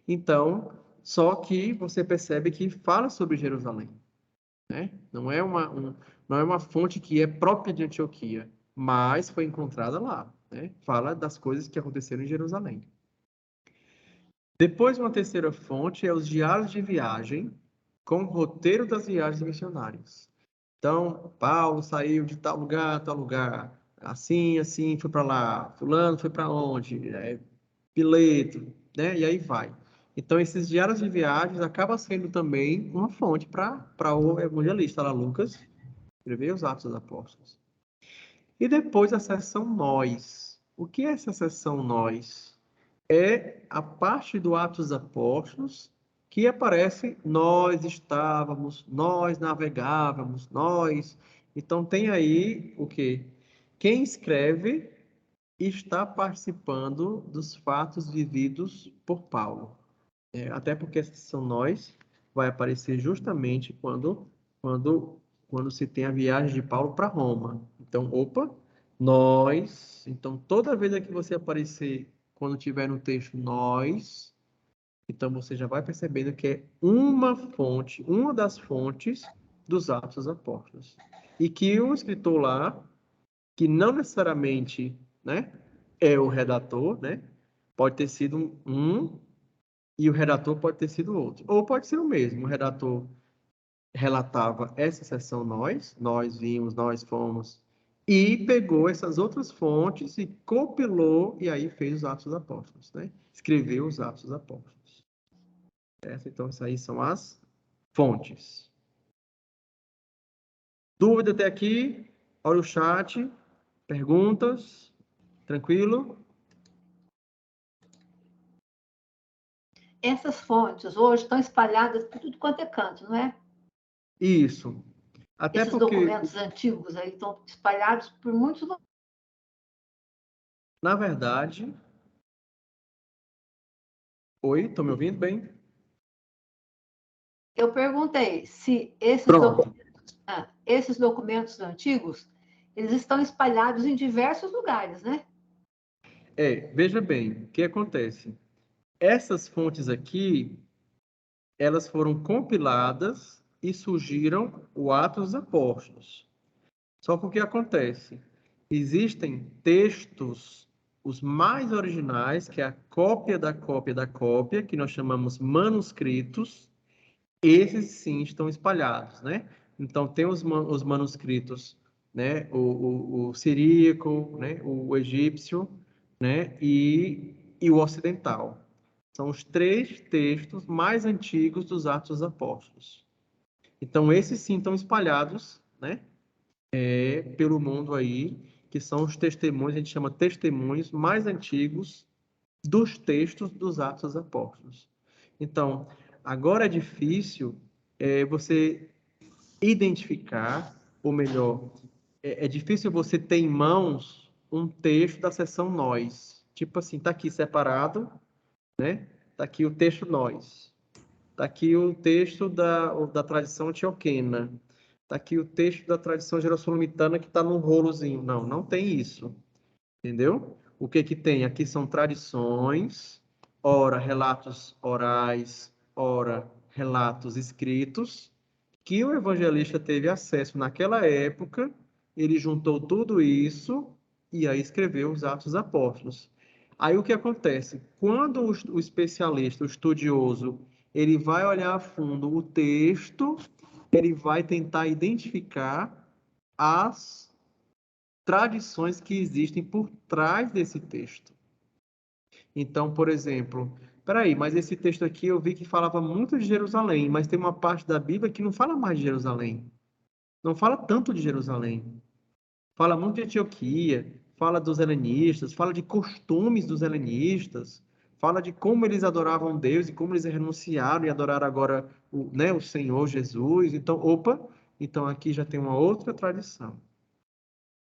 Então, só que você percebe que fala sobre Jerusalém, né? Não é uma fonte que é própria de Antioquia, mas foi encontrada lá, né? Fala das coisas que aconteceram em Jerusalém. Depois, uma terceira fonte é os diários de viagem, com o roteiro das viagens missionárias. Então, Paulo saiu de tal lugar, assim, assim, foi para lá, fulano foi para onde, Pileto, né? E aí vai. Então, esses diários de viagens acabam sendo também uma fonte para o evangelista lá, Lucas, escrever os Atos dos Apóstolos. E depois a seção nós. O que é essa seção nós? É a parte do Atos dos Apóstolos que aparece nós estávamos, nós navegávamos, nós. Então tem aí o quê? Quem escreve está participando dos fatos vividos por Paulo. Até porque essa seção nós vai aparecer justamente quando se tem a viagem de Paulo para Roma. Então, nós. Então, toda vez que você aparecer, quando tiver no texto nós, então você já vai percebendo que é uma fonte, uma das fontes dos Atos dos Apóstolos. E que o escritor lá, que não necessariamente, né, é o redator, né, pode ter sido um e o redator pode ter sido outro. Ou pode ser o mesmo. O redator relatava essa seção nós vimos, nós fomos, e pegou essas outras fontes e compilou, e aí fez os Atos dos Apóstolos, né? Escreveu os Atos dos Apóstolos. Então, essas aí são as fontes. Dúvida até aqui? Olha o chat. Perguntas? Tranquilo? Essas fontes hoje estão espalhadas por tudo quanto é canto, não é? Isso. Até Esses porque, documentos antigos aí estão espalhados por muitos lugares. na verdade... Oi, estão me ouvindo bem? Eu perguntei se Pronto. esses documentos antigos, eles estão espalhados em diversos lugares, né? Veja bem, o que acontece? Essas fontes aqui, elas foram compiladas e surgiram o Atos dos Apóstolos. Só que o que acontece? Existem textos, os mais originais, que é a cópia da cópia da cópia, que nós chamamos manuscritos. Esses sim estão espalhados, né? Então tem os manuscritos, né? O siríaco, né? O egípcio, né? E o ocidental. São os 3 textos mais antigos dos Atos dos Apóstolos. Então esses sim estão espalhados, né? Pelo mundo aí, que são os testemunhos, a gente chama testemunhos mais antigos dos textos dos Atos dos Apóstolos. Então, agora é difícil você identificar, ou melhor, é difícil você ter em mãos um texto da seção nós. Tipo assim, tá aqui separado, né? Tá aqui o texto nós. Tá aqui o texto da tradição antioquena. Tá aqui o texto da tradição jerosolimitana que está num rolozinho. Não, não tem isso. Entendeu? O que que tem? Aqui são tradições, ora relatos orais, ora relatos escritos, que o evangelista teve acesso naquela época, ele juntou tudo isso e aí escreveu os Atos dos Apóstolos. Aí o que acontece? Quando o especialista, o estudioso, ele vai olhar a fundo o texto, ele vai tentar identificar as tradições que existem por trás desse texto. Então, por exemplo, peraí, mas esse texto aqui eu vi que falava muito de Jerusalém, mas tem uma parte da Bíblia que não fala mais de Jerusalém. Não fala tanto de Jerusalém. Fala muito de Antioquia, fala dos helenistas, fala de costumes dos helenistas, fala de como eles adoravam Deus e como eles renunciaram e adoraram agora o Senhor Jesus. Então, então aqui já tem uma outra tradição.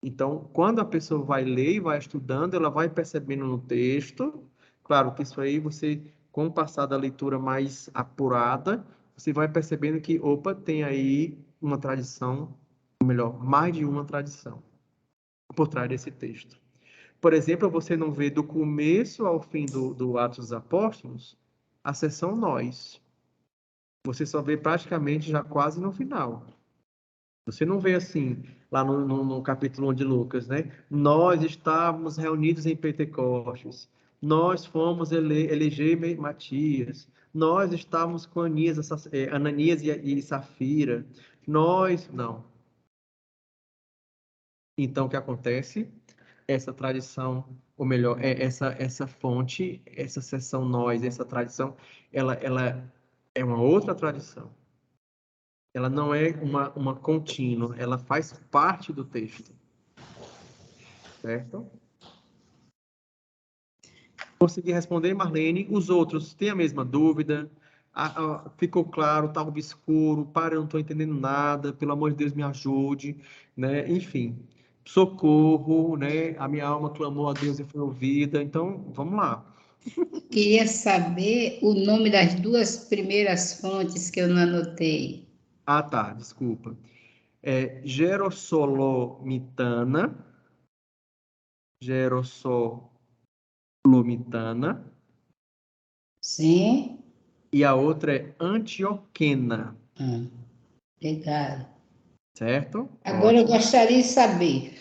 Então, quando a pessoa vai ler e vai estudando, ela vai percebendo no texto, claro que isso aí você, com o passar da leitura mais apurada, você vai percebendo que, opa, tem aí uma tradição, ou melhor, mais de uma tradição por trás desse texto. Por exemplo, você não vê do começo ao fim do Atos dos Apóstolos a seção nós. Você só vê praticamente já quase no final. Você não vê assim, lá no capítulo 1 de Lucas, né? Nós estávamos reunidos em Pentecostes. Nós fomos eleger Matias. Nós estávamos com Ananias e Safira. Nós, não. Então, o que acontece? Essa tradição, ou melhor, essa fonte, essa seção nós, essa tradição, ela é uma outra tradição. Ela não é uma contínua, ela faz parte do texto. Certo? Consegui responder, Marlene. Os outros têm a mesma dúvida? Ficou claro, está obscuro, para, eu não estou entendendo nada, pelo amor de Deus, me ajude, né? Enfim, socorro, né? A minha alma clamou a Deus e foi ouvida. Então, vamos lá. Queria saber o nome das duas primeiras fontes que eu não anotei. Ah, tá, desculpa. Gerossolomitana, Sim? e a outra é Antioquena, Obrigada. certo? Agora eu Ótimo. gostaria de saber,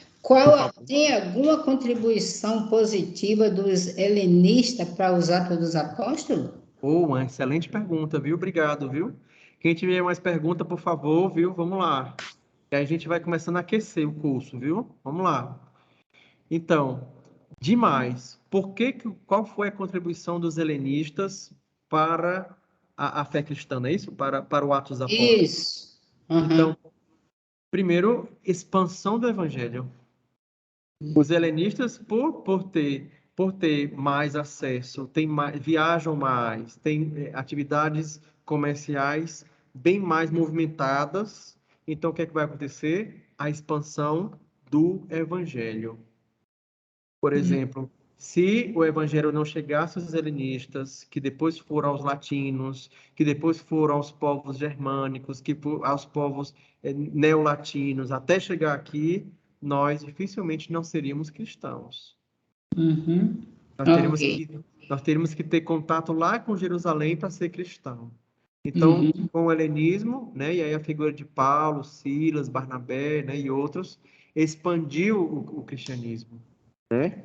tem alguma contribuição positiva dos helenistas para os Atos dos Apóstolos? Uma excelente pergunta, viu? Obrigado, viu? Quem tiver mais pergunta, por favor, viu? Vamos lá. E aí a gente vai começando a aquecer o curso, viu? Vamos lá. Então, demais. Qual foi a contribuição dos helenistas para a fé cristã, não é isso? Para o Atos dos Apóstolos. Isso. Uhum. Então, primeiro, expansão do evangelho. Os helenistas, por ter mais acesso, viajam mais, têm atividades comerciais bem mais movimentadas. Então, o que é que vai acontecer? A expansão do evangelho. Por exemplo, se o evangelho não chegasse aos helenistas, que depois foram aos latinos, que depois foram aos povos germânicos, aos povos neolatinos, até chegar aqui, nós dificilmente não seríamos cristãos. Uhum. Nós teríamos que ter contato lá com Jerusalém para ser cristão. Então, com o helenismo, né, e aí a figura de Paulo, Silas, Barnabé, né, e outros, expandiu o cristianismo, né?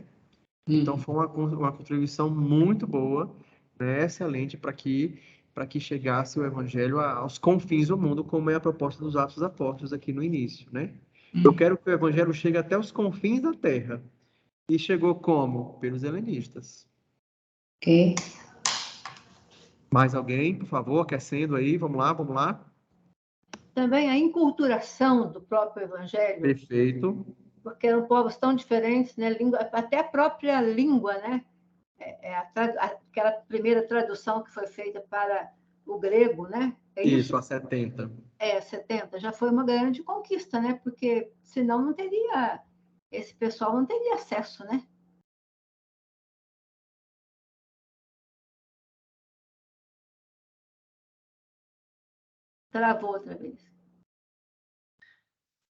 Então, foi uma contribuição muito boa, né, excelente para que chegasse o evangelho aos confins do mundo, como é a proposta dos Atos dos Apóstolos aqui no início, né? Eu quero que o evangelho chegue até os confins da terra. E chegou como? Pelos helenistas. Ok. Mais alguém, por favor, aquecendo aí? Vamos lá. Também a inculturação do próprio evangelho. Perfeito. Porque eram povos tão diferentes, né? Até a própria língua, né? Aquela primeira tradução que foi feita para o grego, né? Isso, a 70. 70. Já foi uma grande conquista, né? Porque senão não teria... Esse pessoal não teria acesso, né? Travou outra vez.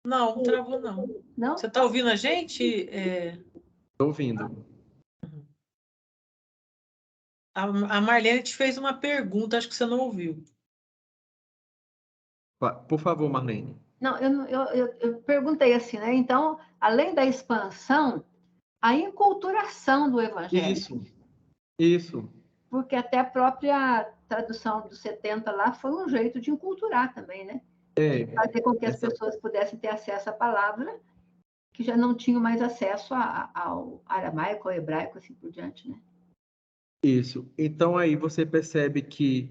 Não, travou não. Não? Você está ouvindo a gente? Estou ouvindo. A Marlene te fez uma pergunta, acho que você não ouviu. Por favor, Marlene. Não, eu perguntei assim, né? Então, além da expansão, a enculturação do evangelho. Isso. Porque até a própria tradução dos 70 lá foi um jeito de enculturar também, né? Fazer com que as pessoas pudessem ter acesso à palavra, que já não tinham mais acesso ao aramaico, ao hebraico, assim por diante, né? Isso. Então, aí você percebe que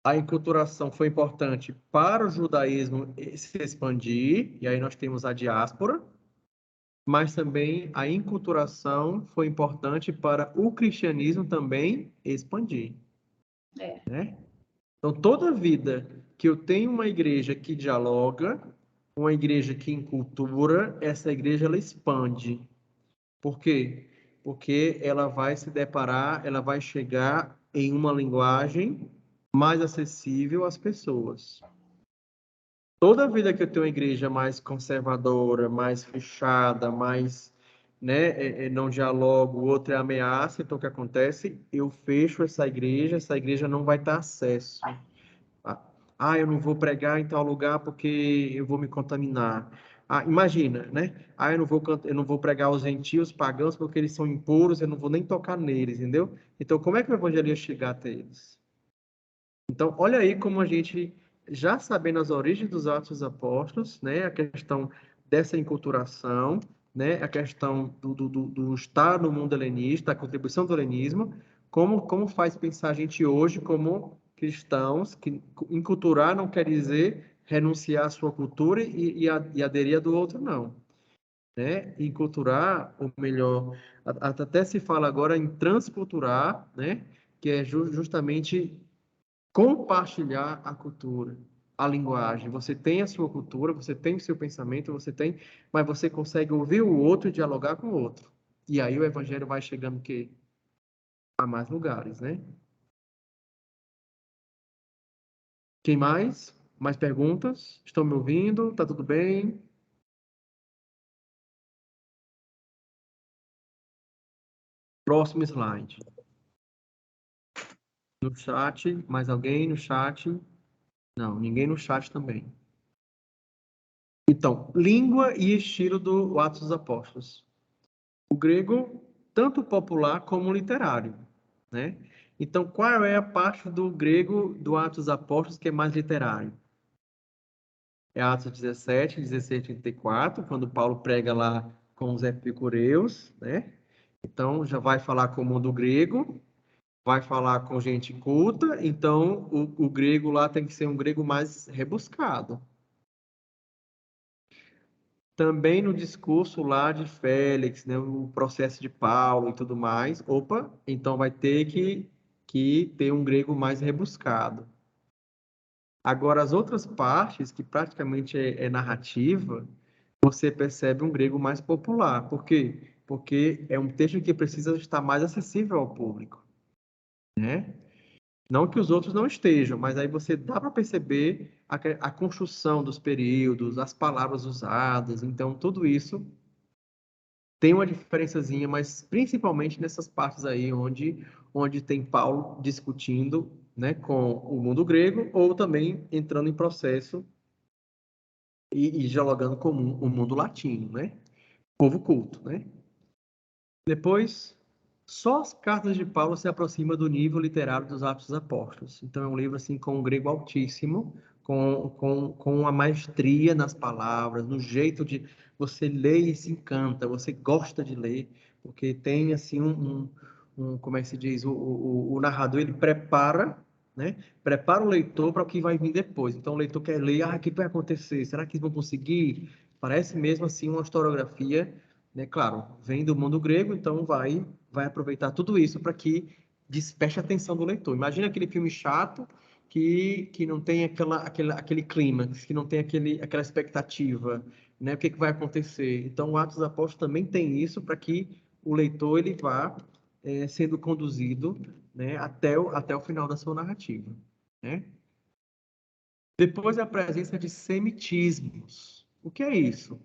a enculturação foi importante para o judaísmo se expandir, e aí nós temos a diáspora, mas também a enculturação foi importante para o cristianismo também expandir. Né? Então, toda vida que eu tenho uma igreja que dialoga, uma igreja que encultura, essa igreja ela expande. Por quê? Porque ela vai se deparar, ela vai chegar em uma linguagem mais acessível às pessoas. Toda vida que eu tenho uma igreja mais conservadora, mais fechada, mais, né, não dialogo, o outro é ameaça, então o que acontece? Eu fecho essa igreja não vai ter acesso. Eu não vou pregar em tal lugar porque eu vou me contaminar. Imagina, né? Eu não vou pregar aos gentios, pagãos, porque eles são impuros, eu não vou nem tocar neles, entendeu? Então, como é que o evangelho ia chegar até eles? Então, olha aí como a gente, já sabendo as origens dos Atos dos Apóstolos, né? A questão dessa enculturação, né? A questão do estar no mundo helenista, a contribuição do helenismo, como faz pensar a gente hoje como cristãos, que enculturar não quer dizer renunciar à sua cultura e aderir a do outro, não. Né? Enculturar, ou melhor, até se fala agora em transculturar, né? Que é justamente compartilhar a cultura, a linguagem. Você tem a sua cultura, você tem o seu pensamento, mas você consegue ouvir o outro e dialogar com o outro. E aí o evangelho vai chegando a mais lugares, né? Quem mais? Mais perguntas? Estão me ouvindo? Tá tudo bem? Próximo slide. No chat, mais alguém no chat? Não, ninguém no chat também. Então, língua e estilo do Atos dos Apóstolos. O grego, tanto popular como literário, né? Então, qual é a parte do grego do Atos dos Apóstolos que é mais literário? É Atos 17, 16, 34, quando Paulo prega lá com os epicureus, né? Então, já vai falar com o mundo grego, vai falar com gente culta, então o grego lá tem que ser um grego mais rebuscado. Também no discurso lá de Félix, né, o processo de Paulo e tudo mais, então vai ter que ter um grego mais rebuscado. Agora, as outras partes, que praticamente é narrativa, você percebe um grego mais popular. Por quê? Porque é um texto que precisa estar mais acessível ao público, né? Não que os outros não estejam, mas aí você dá para perceber a construção dos períodos, as palavras usadas, então tudo isso tem uma diferençazinha, mas principalmente nessas partes aí onde tem Paulo discutindo, né, com o mundo grego ou também entrando em processo e dialogando com o mundo latino, né? Povo culto, né? Depois, só as cartas de Paulo se aproximam do nível literário dos Atos dos Apóstolos. Então, é um livro assim com um grego altíssimo, com uma maestria nas palavras, no jeito de você ler e se encanta, você gosta de ler, porque tem assim como é que se diz, o narrador ele prepara, né? Prepara o leitor para o que vai vir depois. Então, o leitor quer ler, o que vai acontecer? Será que eles vão conseguir? Parece mesmo assim uma historiografia, né? Claro, vem do mundo grego, então vai aproveitar tudo isso para que desperte a atenção do leitor. Imagina aquele filme chato que não tem aquele clímax, que não tem aquela expectativa, né? O que vai acontecer? Então, o Atos dos Apóstolos também tem isso para que o leitor ele vá sendo conduzido, né, até o final da sua narrativa, né? Depois, a presença de semitismos. O que é isso?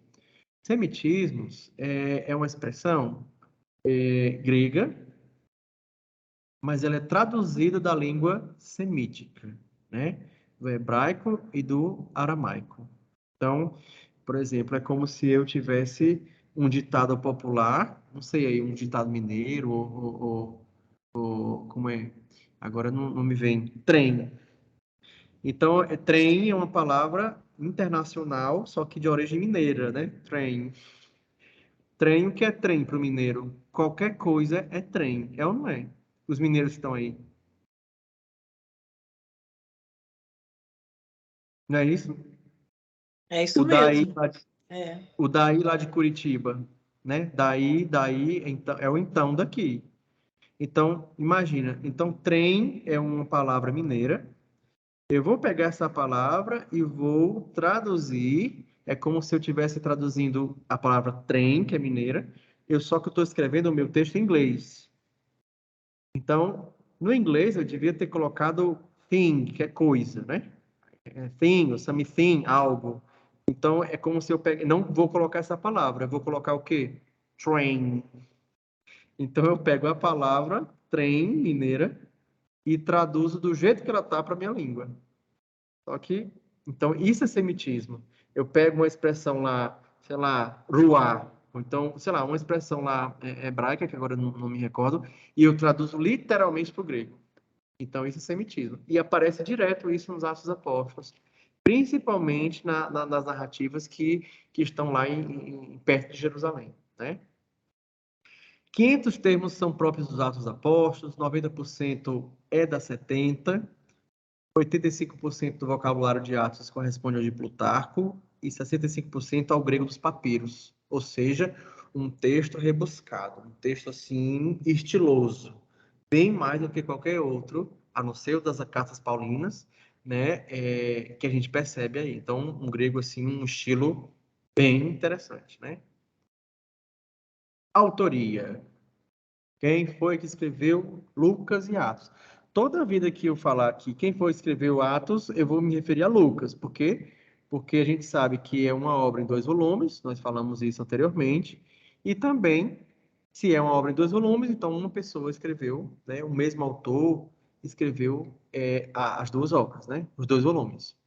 Semitismos é uma expressão grega, mas ela é traduzida da língua semítica, né? Do hebraico e do aramaico. Então, por exemplo, é como se eu tivesse um ditado popular, não sei aí, um ditado mineiro ou como é? Agora não me vem. Trem. Então, trem é uma palavra internacional, só que de origem mineira, né? Trem. Trem, o que é trem para o mineiro? Qualquer coisa é trem, é ou não é? Os mineiros estão aí. Não é isso? É isso O daí, mesmo. o daí lá de Curitiba, né? Daí, então, é o então daqui. Então, imagina. Então, trem é uma palavra mineira. Eu vou pegar essa palavra e vou traduzir É como se eu estivesse traduzindo a palavra trem, que é mineira, só que eu estou escrevendo o meu texto em inglês. Então, no inglês, eu devia ter colocado thing, que é coisa, né? Thing, ou something, algo. Então, é como se eu pegue... Não vou colocar essa palavra, eu vou colocar o quê? Train. Então, eu pego a palavra trem, mineira, e traduzo do jeito que ela está para a minha língua. Só que... Então, isso é semitismo. Eu pego uma expressão lá, sei lá, ruá, ou então, sei lá, uma expressão lá hebraica, que agora eu não me recordo, e eu traduzo literalmente para o grego. Então, isso é semitismo. E aparece direto isso nos Atos dos Apóstolos, principalmente nas narrativas que estão lá perto de Jerusalém, né? 500 termos são próprios dos Atos dos Apóstolos, 90% é da 70, 85% do vocabulário de Atos corresponde ao de Plutarco e 65% ao grego dos papiros, ou seja, um texto rebuscado, um texto assim estiloso, bem mais do que qualquer outro, a não ser o das cartas paulinas, né, que a gente percebe aí. Então, um grego assim, um estilo bem interessante, né? Autoria. Quem foi que escreveu Lucas e Atos? Toda a vida que eu falar aqui, quem foi que escreveu Atos, eu vou me referir a Lucas. Por quê? Porque a gente sabe que é uma obra em 2 volumes, nós falamos isso anteriormente, e também, se é uma obra em 2 volumes, então uma pessoa escreveu, né, o mesmo autor escreveu as 2 obras, né, os 2 volumes.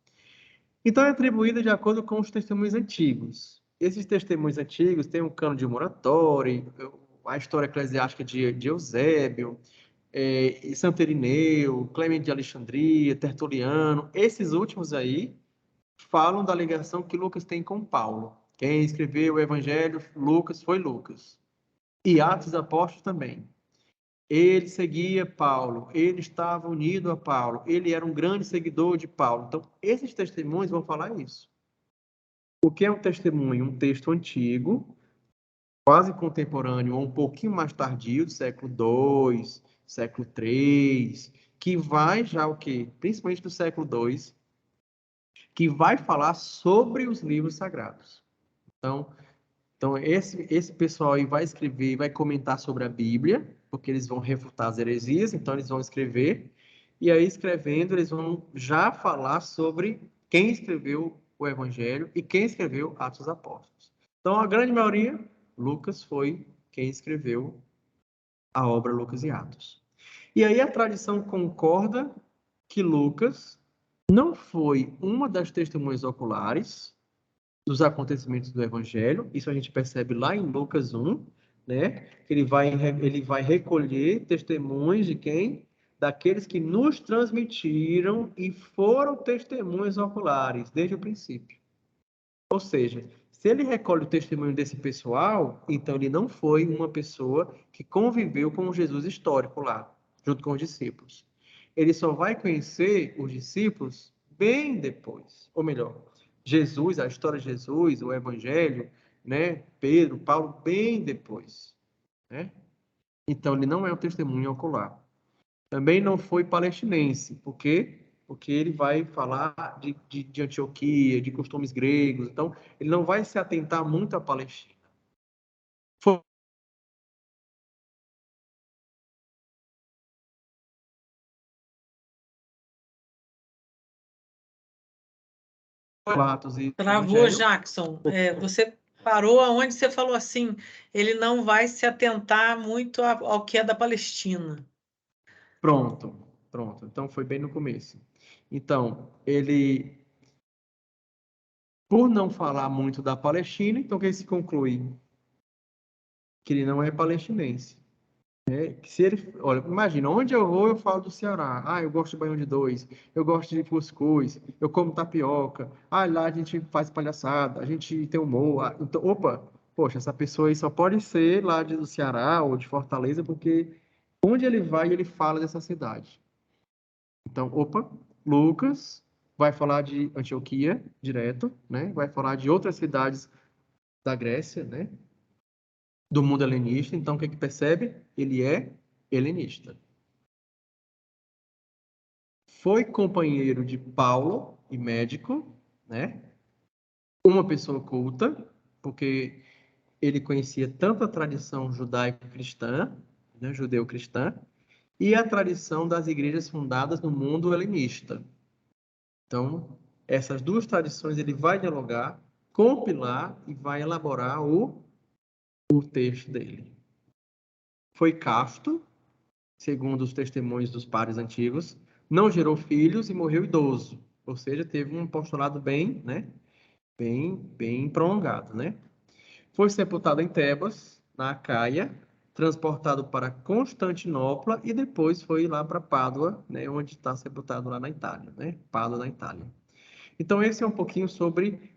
Então, é atribuída de acordo com os testemunhos antigos. Esses testemunhos antigos têm um cano de Muratori, a história eclesiástica de Eusébio, Santo Irineu, Clemente de Alexandria, Tertuliano. Esses últimos aí falam da ligação que Lucas tem com Paulo. Quem escreveu o Evangelho, Lucas, foi Lucas. E Atos dos Apóstolos também. Ele seguia Paulo, ele estava unido a Paulo, ele era um grande seguidor de Paulo. Então, esses testemunhos vão falar isso. O que é um testemunho? Um texto antigo, quase contemporâneo, ou um pouquinho mais tardio, do século II, século III, que vai já o quê? Principalmente do século II, que vai falar sobre os livros sagrados. Então esse pessoal aí vai escrever, vai comentar sobre a Bíblia, porque eles vão refutar as heresias, então eles vão escrever, e aí escrevendo eles vão já falar sobre quem escreveu o Evangelho e quem escreveu Atos dos Apóstolos. Então a grande maioria, Lucas foi quem escreveu a obra Lucas e Atos. E aí a tradição concorda que Lucas não foi uma das testemunhas oculares dos acontecimentos do Evangelho. Isso a gente percebe lá em Lucas 1, né? Ele vai recolher testemunhos de quem? Daqueles que nos transmitiram e foram testemunhas oculares desde o princípio. Ou seja, se ele recolhe o testemunho desse pessoal, então ele não foi uma pessoa que conviveu com o Jesus histórico lá, junto com os discípulos. Ele só vai conhecer os discípulos bem depois, ou melhor, Jesus, a história de Jesus, o Evangelho, né? Pedro, Paulo, bem depois, né? Então, ele não é um testemunho ocular. Também não foi palestinense, porque ele vai falar de Antioquia, de costumes gregos, então ele não vai se atentar muito à Palestina. Foi Atos e Travou, Jackson. Você parou aonde você falou assim, ele não vai se atentar muito ao que é da Palestina. Pronto. Então foi bem no começo. Então, ele, por não falar muito da Palestina, então o que se conclui? Que ele não é palestinense. Se ele, olha, imagina, onde eu vou, eu falo do Ceará. Ah, eu gosto de baião de dois, eu gosto de cuscuz, eu como tapioca. Ah, lá a gente faz palhaçada, a gente tem humor. Então, opa, poxa, essa pessoa aí só pode ser lá do Ceará ou de Fortaleza, porque onde ele vai, ele fala dessa cidade. Então, opa, Lucas vai falar de Antioquia, direto, né? Vai falar de outras cidades da Grécia, né? Do mundo helenista. Então, o que percebe? Ele é helenista. Foi companheiro de Paulo e médico, né? uma pessoa culta, porque ele conhecia tanto a tradição judaico-cristã, né, judeu-cristã, e a tradição das igrejas fundadas no mundo helenista. Então, essas duas tradições ele vai dialogar, compilar e vai elaborar o texto dele. Foi casto, segundo os testemunhos dos pares antigos, não gerou filhos e morreu idoso. Ou seja, teve um postulado bem, né, bem prolongado, né? Foi sepultado em Tebas, na Acaia, transportado para Constantinopla e depois foi lá para Pádua, né, onde está sepultado lá na Itália, né? Pádua, na Itália. Então, esse é um pouquinho sobre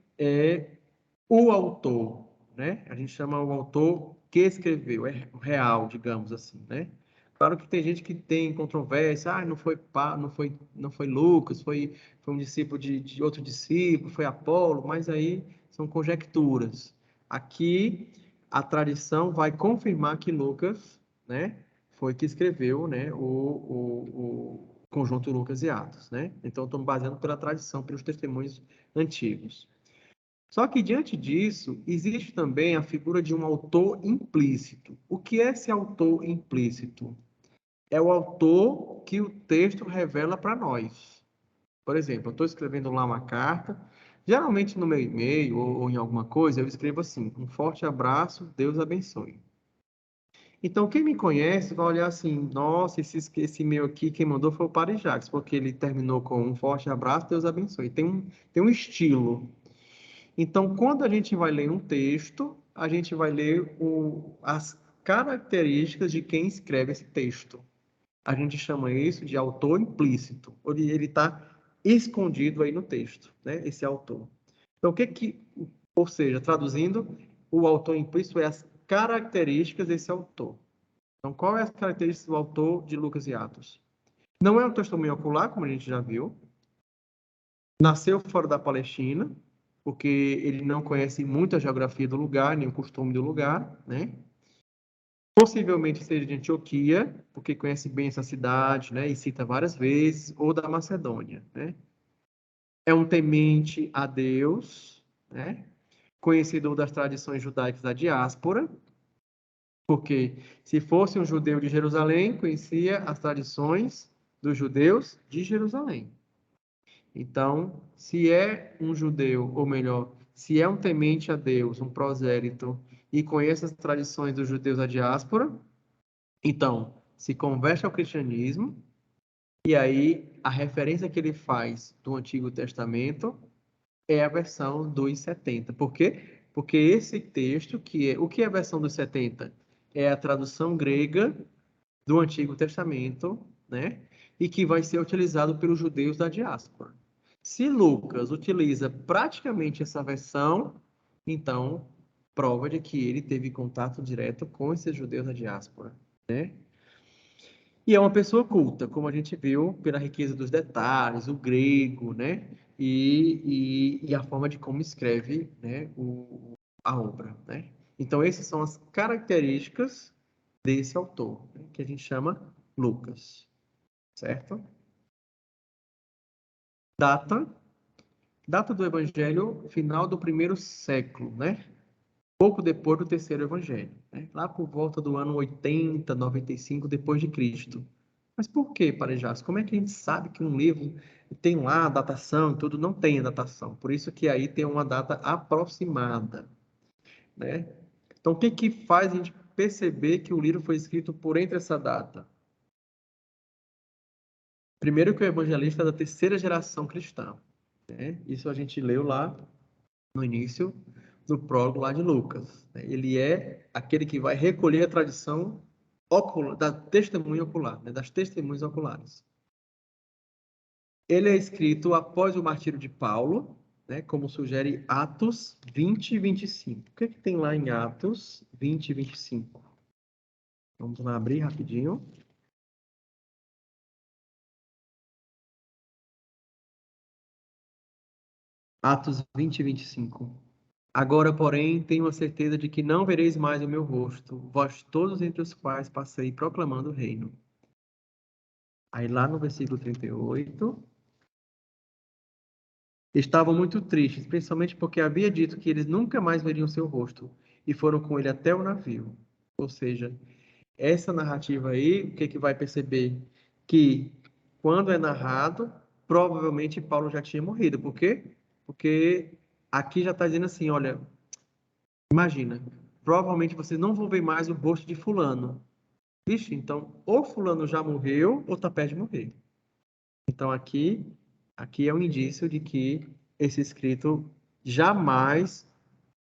o autor, né? A gente chama o autor que escreveu, é o real, digamos assim, né? Claro que tem gente que tem controvérsia, não foi Lucas, foi um discípulo de outro discípulo, foi Apolo, mas aí são conjecturas. Aqui, a tradição vai confirmar que Lucas, né, foi que escreveu, né, o conjunto Lucas e Atos, né? Então, estamos baseando pela tradição, pelos testemunhos antigos. Só que, diante disso, existe também a figura de um autor implícito. O que é esse autor implícito? É o autor que o texto revela para nós. Por exemplo, eu estou escrevendo lá uma carta, geralmente no meu e-mail ou em alguma coisa, eu escrevo assim: um forte abraço, Deus abençoe. Então, quem me conhece vai olhar assim: nossa, esse e-mail aqui, quem mandou foi o Padre Jacques, porque ele terminou com um forte abraço, Deus abençoe. Tem um estilo. Então, quando a gente vai ler um texto, a gente vai ler as características de quem escreve esse texto. A gente chama isso de autor implícito. Ele está escondido aí no texto, né? Esse autor. Então, ou seja, traduzindo, o autor implícito é as características desse autor. Então, qual é as características do autor de Lucas e Atos? Não é um testemunho ocular, como a gente já viu. Nasceu fora da Palestina, porque ele não conhece muito a geografia do lugar, nem o costume do lugar, né? Possivelmente seja de Antioquia, porque conhece bem essa cidade, né? E cita várias vezes, ou da Macedônia, né? É um temente a Deus, né? Conhecedor das tradições judaicas da diáspora, porque se fosse um judeu de Jerusalém, conhecia as tradições dos judeus de Jerusalém. Então, se é um judeu, ou melhor, se é um temente a Deus, um prosélito, e conhece as tradições dos judeus da diáspora, então, se converte ao cristianismo, e aí a referência que ele faz do Antigo Testamento é a versão dos 70. Por quê? Porque esse texto, o que é a versão dos 70? É a tradução grega do Antigo Testamento, né? E que vai ser utilizado pelos judeus da diáspora. Se Lucas utiliza praticamente essa versão, então prova de que ele teve contato direto com esses judeus da diáspora, né? E é uma pessoa culta, como a gente viu pela riqueza dos detalhes, o grego, né? E a forma de como escreve, né, a obra, né? Então, essas são as características desse autor, né, que a gente chama Lucas, certo? Data do Evangelho final do primeiro século, né? Pouco depois do terceiro Evangelho, né? Lá por volta do ano 80, 95 depois de Cristo. Mas por que, Padre Jacques? Como é que a gente sabe que um livro tem lá a datação e tudo? Não tem a datação. Por isso que aí tem uma data aproximada, né? Então, o que faz a gente perceber que o livro foi escrito por entre essa data? Primeiro que o evangelista é da terceira geração cristã, né? Isso a gente leu lá no início do prólogo lá de Lucas, né? Ele é aquele que vai recolher a tradição ocular, da testemunha ocular, né? Das testemunhas oculares. Ele é escrito após o martírio de Paulo, né? Como sugere Atos 20 e 25. O que tem lá em Atos 20 e 25? Vamos lá abrir rapidinho. Atos 20 e 25. Agora, porém, tenho a certeza de que não vereis mais o meu rosto, vós todos entre os quais passei proclamando o reino. Aí lá no versículo 38. Estavam muito tristes, principalmente porque havia dito que eles nunca mais veriam seu rosto, e foram com ele até o navio. Ou seja, essa narrativa aí, o que que vai perceber? Que quando é narrado, provavelmente Paulo já tinha morrido. Por quê? Porque aqui já está dizendo assim, olha, imagina, provavelmente vocês não vão ver mais o rosto de fulano. Vixe, então, ou fulano já morreu, ou está perto de morrer. Então, aqui é um indício de que esse escrito jamais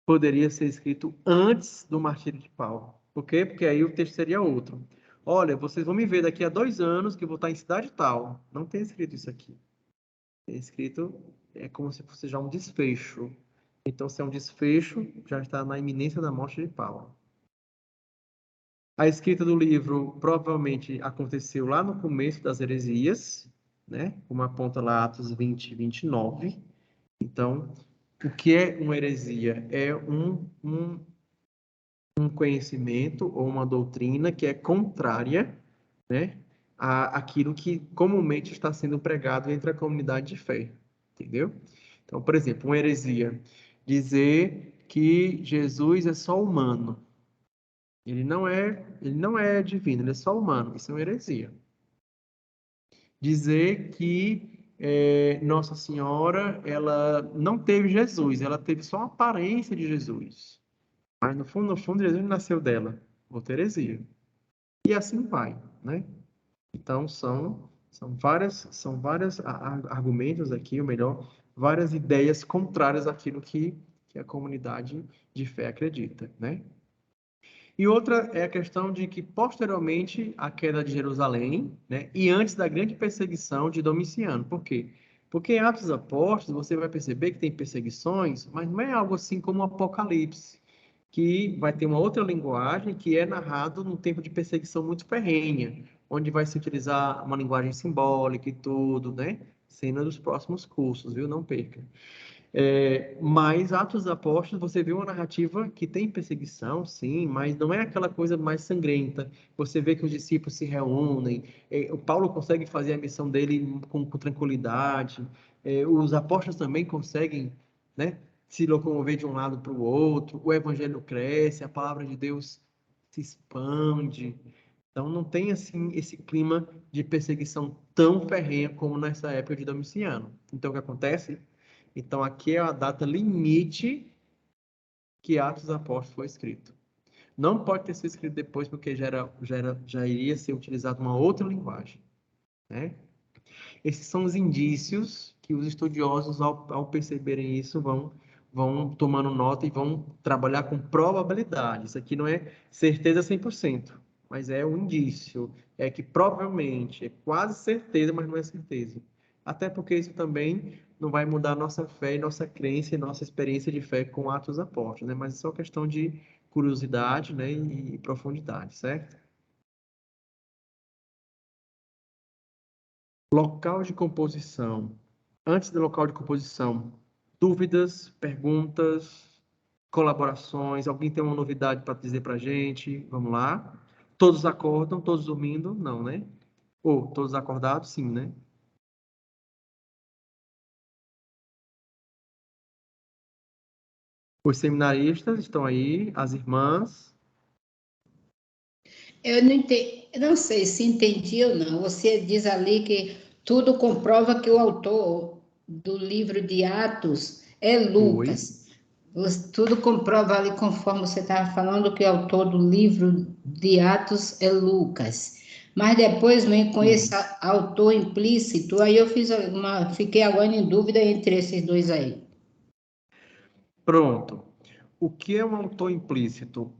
poderia ser escrito antes do martírio de Paulo. Por quê? Porque aí o texto seria outro. Olha, vocês vão me ver daqui a 2 anos que eu vou estar em cidade tal. Não tem escrito isso aqui. Tem escrito, é como se fosse já um desfecho. Então, se é um desfecho, já está na iminência da morte de Paulo. A escrita do livro provavelmente aconteceu lá no começo das heresias, né? Como aponta lá Atos 20, 29. Então, o que é uma heresia? É um conhecimento ou uma doutrina que é contrária, né, àquilo que comumente está sendo pregado entre a comunidade de fé, entendeu? Então, por exemplo, uma heresia, dizer que Jesus é só humano. Ele não é divino, ele é só humano. Isso é uma heresia. Dizer que Nossa Senhora, ela não teve Jesus, ela teve só a aparência de Jesus. Mas no fundo, Jesus nasceu dela, outra heresia. E assim vai, né? Então, são vários argumentos aqui, ou melhor, várias ideias contrárias àquilo que a comunidade de fé acredita, né? E outra é a questão de que, posteriormente à queda de Jerusalém, né, e antes da grande perseguição de Domiciano. Por quê? Porque em Atos dos Apóstolos você vai perceber que tem perseguições, mas não é algo assim como o Apocalipse, que vai ter uma outra linguagem que é narrado num tempo de perseguição muito ferrenha, onde vai se utilizar uma linguagem simbólica e tudo, né? Cena dos próximos cursos, viu? Não perca. Mas Atos dos Apóstolos, você vê uma narrativa que tem perseguição, sim, mas não é aquela coisa mais sangrenta. Você vê que os discípulos se reúnem, o Paulo consegue fazer a missão dele com tranquilidade, os apóstolos também conseguem, né, se locomover de um lado para o outro, o evangelho cresce, a palavra de Deus se expande. Então não tem assim esse clima de perseguição tão ferrenha como nessa época de Domiciano. Então o que acontece? Então, aqui é a data limite que Atos dos Apóstolos foi escrito. Não pode ter sido escrito depois, porque já iria ser utilizada uma outra linguagem, né? Esses são os indícios que os estudiosos, ao perceberem isso, vão tomando nota e vão trabalhar com probabilidade. Isso aqui não é certeza 100%, mas é um indício. É que provavelmente, é quase certeza, mas não é certeza. Até porque isso também não vai mudar nossa fé e nossa crença e nossa experiência de fé com Atos dos Apóstolos, né? Mas é só questão de curiosidade, né, e profundidade, certo? Local de composição. Antes do local de composição, dúvidas, perguntas, colaborações. Alguém tem uma novidade para dizer para a gente? Vamos lá. Todos acordam, todos dormindo? Não, né? Ou todos acordados? Sim, né? Os seminaristas estão aí, as irmãs. Eu não entendi, eu não sei se entendi ou não. Você diz ali que tudo comprova que o autor do livro de Atos é Lucas. Tudo comprova ali, conforme você estava falando, que o autor do livro de Atos é Lucas. Mas depois vem com esse autor implícito, aí eu fiquei agora em dúvida entre esses dois aí. Pronto. O que é um autor implícito?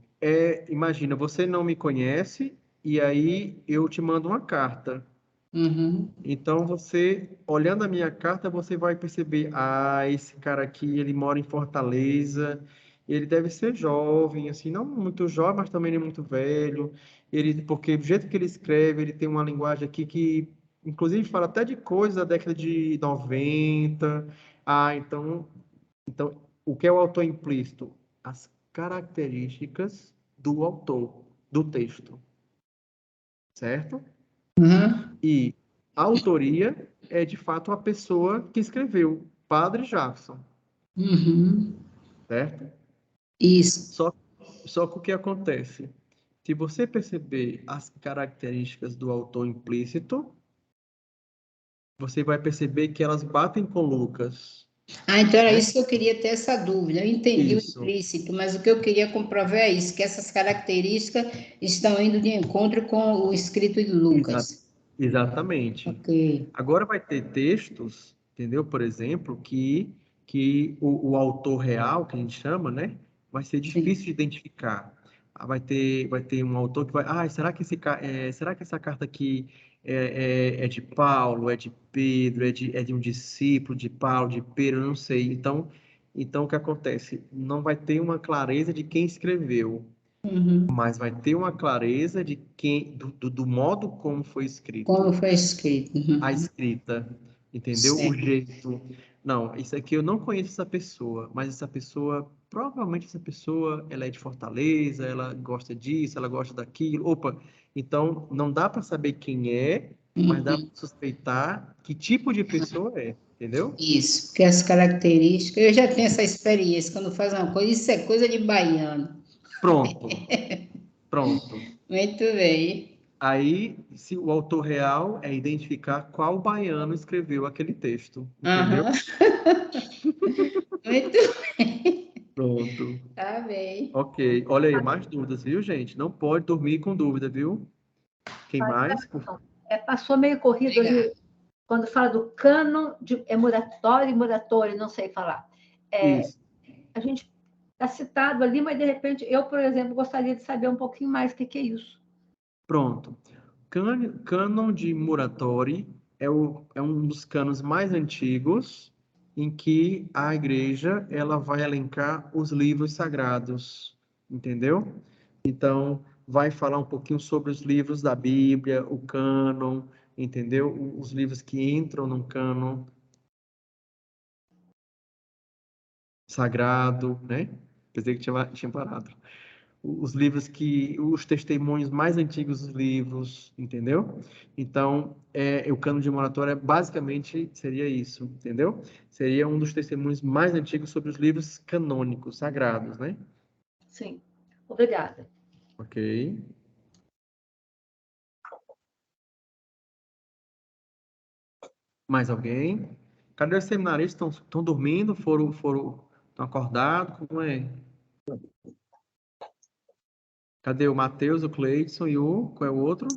Imagina, você não me conhece e aí eu te mando uma carta. Uhum. Então, você, olhando a minha carta, você vai perceber, esse cara aqui, ele mora em Fortaleza, ele deve ser jovem, assim, não muito jovem, mas também não muito velho, porque do jeito que ele escreve, ele tem uma linguagem aqui que, inclusive, fala até de coisas da década de 90. Então, o que é o autor implícito? As características do autor, do texto, certo? Uhum. E a autoria é, de fato, a pessoa que escreveu. Padre Jackson, Uhum. certo? Isso. Só que o que acontece? Se você perceber as características do autor implícito, você vai perceber que elas batem com Lucas. Ah, então era Né? isso que eu queria ter essa dúvida. Eu entendi o Isso. implícito, mas o que eu queria comprovar é isso, que essas características estão indo de encontro com o escrito de Lucas. Exatamente. Ok. Agora vai ter textos, entendeu? Por exemplo, que o autor real, que a gente chama, né? Vai ser Sim. difícil de identificar. Vai ter um autor que vai. Ah, será que será que essa carta aqui é de Paulo, é de Pedro, é de um discípulo de Paulo, de Pedro, eu não sei. Então o que acontece? Não vai ter uma clareza de quem escreveu, Uhum. mas vai ter uma clareza de do modo como foi escrito. Como foi escrito. Uhum. A escrita, entendeu? O Certo. jeito. Não, isso aqui eu não conheço essa pessoa, mas essa pessoa, provavelmente essa pessoa, ela é de Fortaleza, ela gosta disso, ela gosta daquilo. Opa, então não dá para saber quem é, mas dá para Uhum. suspeitar que tipo de pessoa é, entendeu? Isso, porque as características, eu já tenho essa experiência, quando faz uma coisa, isso é coisa de baiano. Pronto, pronto. Muito bem. Aí, se o autor real é identificar qual baiano escreveu aquele texto, entendeu? Aham. Muito bem. Pronto. Tá bem. Ok. Olha aí, mais dúvidas, viu, gente? Não pode dormir com dúvida, viu? Quem mais? Passou meio corrido Obrigada. ali, quando fala do cânon de moratório, não sei falar. Isso. A gente está citado ali, mas de repente, eu, por exemplo, gostaria de saber um pouquinho mais o que é isso. Pronto. Cânon de Muratori é um dos cânones mais antigos em que a igreja ela vai elencar os livros sagrados, entendeu? Então, vai falar um pouquinho sobre os livros da Bíblia, o cânon, entendeu? Os livros que entram no cânon sagrado, né? Pensei que tinha parado. Os testemunhos mais antigos dos livros, entendeu? Então, o cânon de moratória basicamente seria isso, entendeu? Seria um dos testemunhos mais antigos sobre os livros canônicos, sagrados, né? Sim, obrigada. Ok. Mais alguém? Cadê os seminaristas? Estão dormindo? Estão acordados? Como é? Cadê o Matheus, o Cleidson e qual é o outro?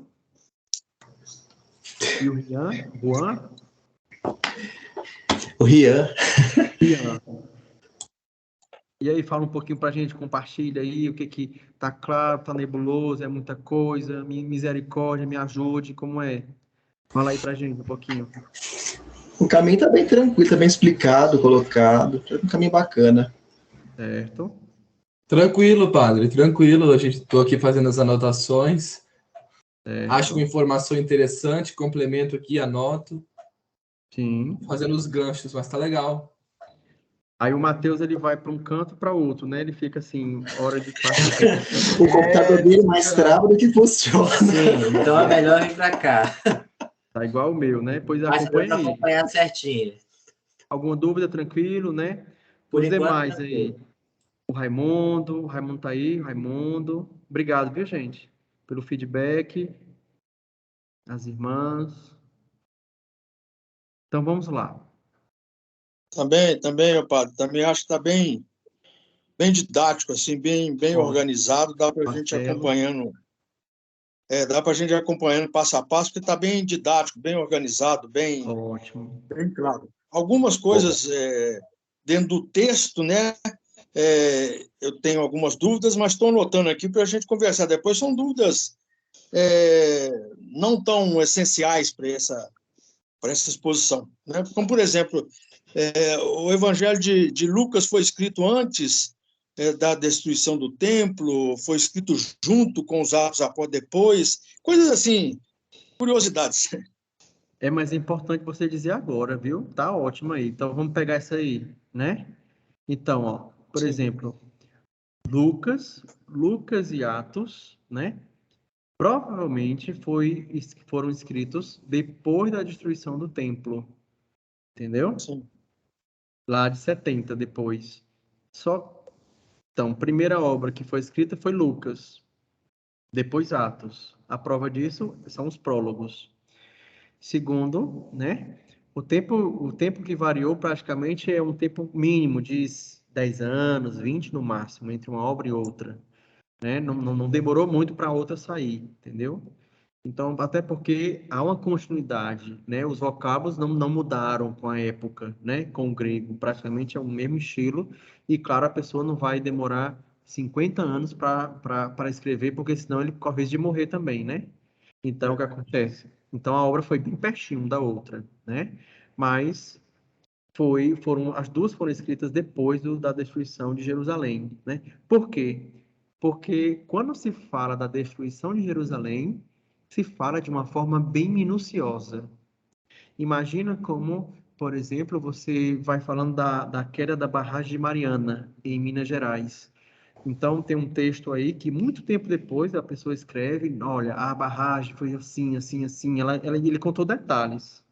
E o Juan? O Rian. Rian. E aí, fala um pouquinho pra gente, compartilha aí o que tá claro, tá nebuloso, é muita coisa, misericórdia, me ajude, como é? Fala aí pra gente um pouquinho. O caminho tá bem tranquilo, tá bem explicado, colocado, é um caminho bacana. Certo. Tranquilo, padre, tranquilo. Estou aqui fazendo as anotações. Certo. Acho uma informação interessante, complemento aqui, anoto. Sim. Fazendo os ganchos, mas tá legal. Aí o Matheus, ele vai para um canto para outro, né? Ele fica assim, hora de participar. O computador dele mais trava do que funciona. Sim, então é melhor vir para cá. Tá igual o meu, né? Pois Mas acompanha aí. acompanhar certinho. Alguma dúvida, tranquilo, né? Por Os enquanto, demais tranquilo. aí. O Raimundo tá aí, Raimundo. Obrigado, viu, gente? Pelo feedback. As irmãs. Então vamos lá. Também, meu padre, também acho que está bem didático, assim, bem organizado, dá para a gente acompanhando. Dá para a gente ir acompanhando passo a passo, porque está bem didático, bem organizado, Ótimo. bem claro. Algumas coisas dentro do texto, né? Eu tenho algumas dúvidas, mas estou anotando aqui para a gente conversar depois. São dúvidas não tão essenciais para essa exposição, né? Como, por exemplo, o Evangelho de Lucas foi escrito antes da destruição do templo, foi escrito junto com os Atos após depois, coisas assim, curiosidades. Mas é importante você dizer agora, viu? Tá ótimo aí. Então vamos pegar essa aí, né? Então, ó, por exemplo, Lucas e Atos, né? Provavelmente foram escritos depois da destruição do templo, entendeu? Sim. lá de 70 depois. Então, primeira obra que foi escrita foi Lucas, depois Atos. A prova disso são os prólogos. Segundo, né? O tempo que variou praticamente é um tempo mínimo de 10 anos, 20 no máximo, entre uma obra e outra, né? Não demorou muito para a outra sair, entendeu? Então, até porque há uma continuidade, né? Os vocábulos não mudaram com a época, né? Com o grego, praticamente é o mesmo estilo. E, claro, a pessoa não vai demorar 50 anos para escrever, porque senão ele corre risco de morrer também, né? Então, o que acontece? Então, a obra foi bem pertinho da outra, né? Mas as duas foram escritas depois da destruição de Jerusalém, né? Por quê? Porque quando se fala da destruição de Jerusalém, se fala de uma forma bem minuciosa. Imagina como, por exemplo, você vai falando da queda da barragem de Mariana, em Minas Gerais. Então, tem um texto aí que muito tempo depois a pessoa escreve, olha, a barragem foi assim, assim, assim. Ele contou detalhes.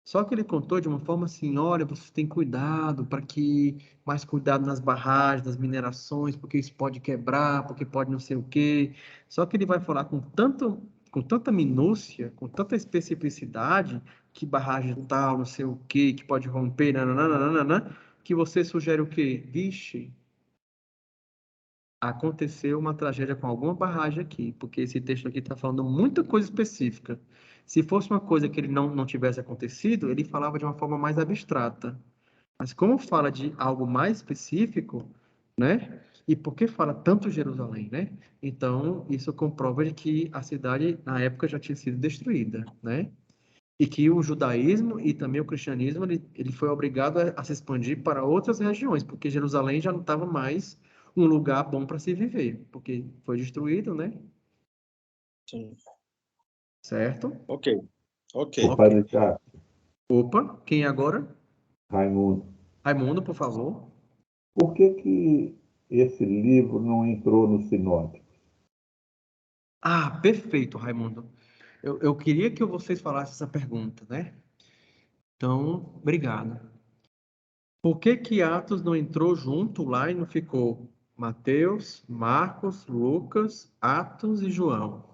Só que ele contou de uma forma assim, olha, você tem cuidado para que mais cuidado nas barragens, nas minerações, porque isso pode quebrar, porque pode não sei o quê. Só que ele vai falar com tanta minúcia, com tanta especificidade, que barragem tal, não sei o quê, que pode romper, nananana, que você sugere o quê? Vixe, aconteceu uma tragédia com alguma barragem aqui, porque esse texto aqui está falando muita coisa específica. Se fosse uma coisa que ele não tivesse acontecido, ele falava de uma forma mais abstrata. Mas como fala de algo mais específico, né? E por que fala tanto Jerusalém, né? Então, isso comprova de que a cidade, na época, já tinha sido destruída, né? E que o judaísmo e também o cristianismo, ele foi obrigado a se expandir para outras regiões, porque Jerusalém já não estava mais um lugar bom para se viver, porque foi destruído, né? Sim. Certo? Ok. O Padre Tiago, Opa, quem agora? Raimundo, Raimundo, por favor. por que esse livro não entrou no sinótico? Ah, perfeito, Raimundo. Eu queria que vocês falassem essa pergunta, né? Então, obrigado. Por que Atos não entrou junto lá e não ficou Mateus, Marcos, Lucas, Atos e João,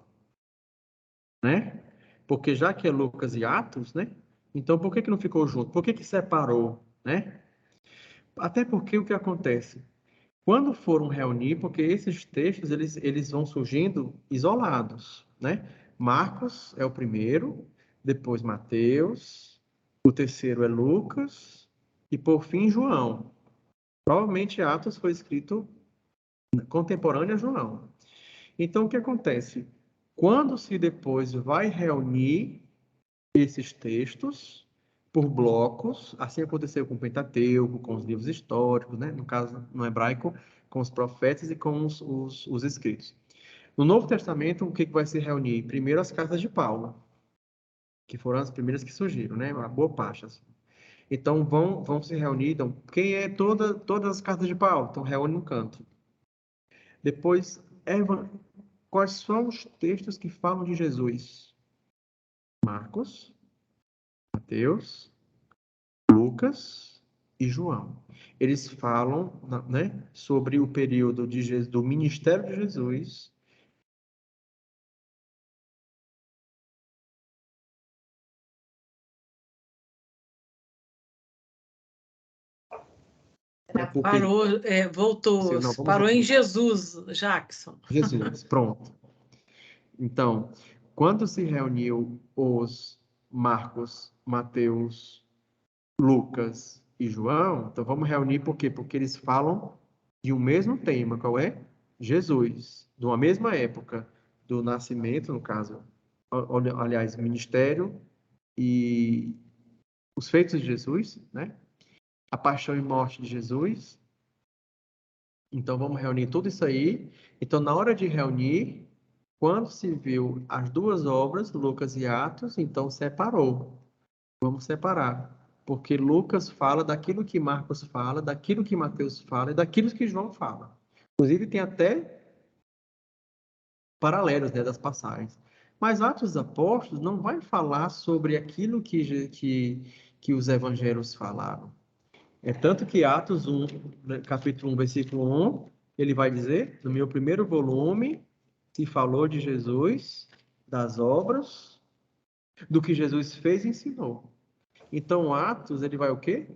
né? Porque já que é Lucas e Atos, né? Então, por que não ficou junto? Por que separou, né? Até porque o que acontece? Quando foram reunir, porque esses textos, eles vão surgindo isolados, né? Marcos é o primeiro, depois Mateus, o terceiro é Lucas, e por fim João. Provavelmente Atos foi escrito contemporâneo a João. Então, o que acontece? Quando se depois vai reunir esses textos por blocos, assim aconteceu com o Pentateuco, com os livros históricos, né? No caso, no hebraico, com os profetas e com os escritos. No Novo Testamento, o que vai se reunir? Primeiro, as cartas de Paulo, que foram as primeiras que surgiram, né? A boa parte, assim. Então, vão se reunir. Então, quem é todas as cartas de Paulo? Então, reúne num canto. Depois, quais são os textos que falam de Jesus? Marcos, Mateus, Lucas e João. Eles falam, né, sobre o período do ministério de Jesus. Parou, voltou. Não, Parou em Jesus, Jackson. Jesus, pronto. Então, quando se reuniu os Marcos, Mateus, Lucas e João, então vamos reunir por quê? Porque eles falam de um mesmo tema, qual é? Jesus, de uma mesma época do nascimento, no caso, aliás, ministério e os feitos de Jesus, né? A paixão e morte de Jesus. Então vamos reunir tudo isso aí. Então, na hora de reunir, quando se viu as duas obras, Lucas e Atos, então separou. Vamos separar. Porque Lucas fala daquilo que Marcos fala, daquilo que Mateus fala e daquilo que João fala. Inclusive, tem até paralelos, né, das passagens. Mas Atos dos Apóstolos não vai falar sobre aquilo que os evangelhos falaram. É tanto que Atos 1, capítulo 1, versículo 1, ele vai dizer, no meu primeiro volume, se falou de Jesus, das obras, do que Jesus fez e ensinou. Então, Atos, ele vai o quê?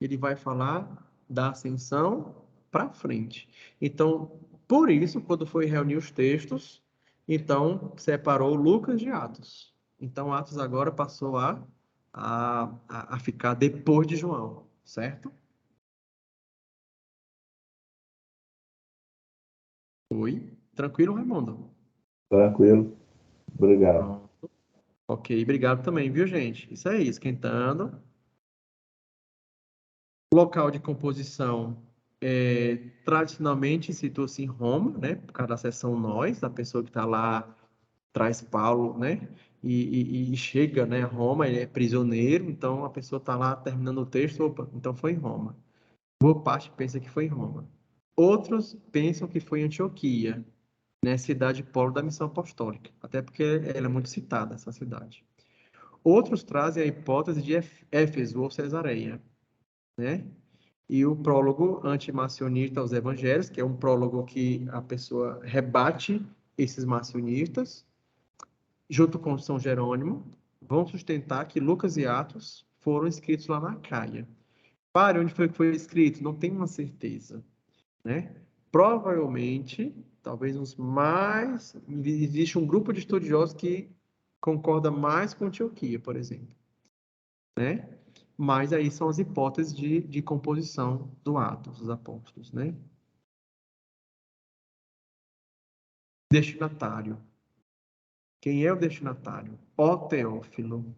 Ele vai falar da ascensão para frente. Então, por isso, quando foi reunir os textos, então, separou Lucas de Atos. Então, Atos agora passou a ficar depois de João, certo? Oi? Tranquilo, Raimundo? Tranquilo. Obrigado. Pronto. Ok, obrigado também, viu, gente? Isso aí, esquentando. Local de composição, tradicionalmente situa-se em Roma, né? Por causa da seção nós, da pessoa que está lá, traz Paulo, né? E chega, né, a Roma, ele é prisioneiro, então a pessoa está lá terminando o texto, opa, então foi em Roma. Boa parte pensa que foi em Roma. Outros pensam que foi em Antioquia, né, cidade polo da missão apostólica, até porque ela é muito citada, essa cidade. Outros trazem a hipótese de Éfeso ou Cesareia, né? E o prólogo antimacionista aos evangelhos, que é um prólogo que a pessoa rebate esses macionistas, junto com São Jerônimo, vão sustentar que Lucas e Atos foram escritos lá na Acaia. Para onde foi que foi escrito? Não tem uma certeza, né? Provavelmente, talvez uns mais... Existe um grupo de estudiosos que concorda mais com Antioquia, por exemplo, né? Mas aí são as hipóteses de composição do Atos dos Apóstolos, né? Destinatário. Quem é o destinatário? O Teófilo.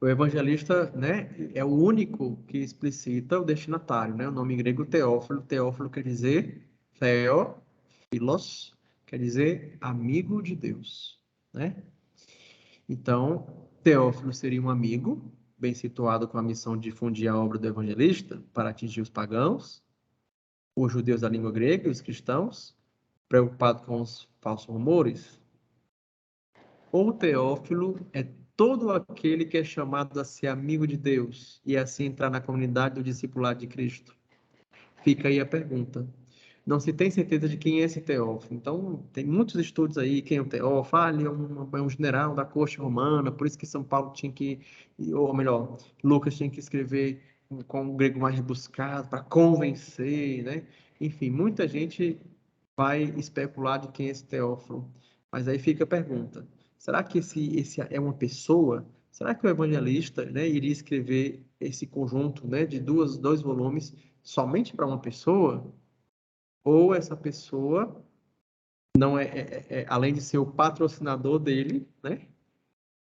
O evangelista, né, é o único que explicita o destinatário, né? O nome grego Teófilo. Teófilo quer dizer Theophilos, quer dizer amigo de Deus, né? Então, Teófilo seria um amigo, bem situado com a missão de difundir a obra do evangelista para atingir os pagãos, os judeus da língua grega e os cristãos, preocupado com os falsos rumores. Ou Teófilo é todo aquele que é chamado a ser amigo de Deus e assim entrar na comunidade do discipulado de Cristo. Fica aí a pergunta. Não se tem certeza de quem é esse Teófilo. Então, tem muitos estudos aí, quem é o Teófilo. Ele é um general da corte romana, por isso que São Paulo tinha que, ou melhor, Lucas tinha que escrever com o grego mais rebuscado, para convencer, né? Enfim, muita gente vai especular de quem é esse Teófilo. Mas aí fica a pergunta, será que esse é uma pessoa? Será que o evangelista, né, iria escrever esse conjunto, né, de dois volumes somente para uma pessoa? Ou essa pessoa não além de ser o patrocinador dele, né,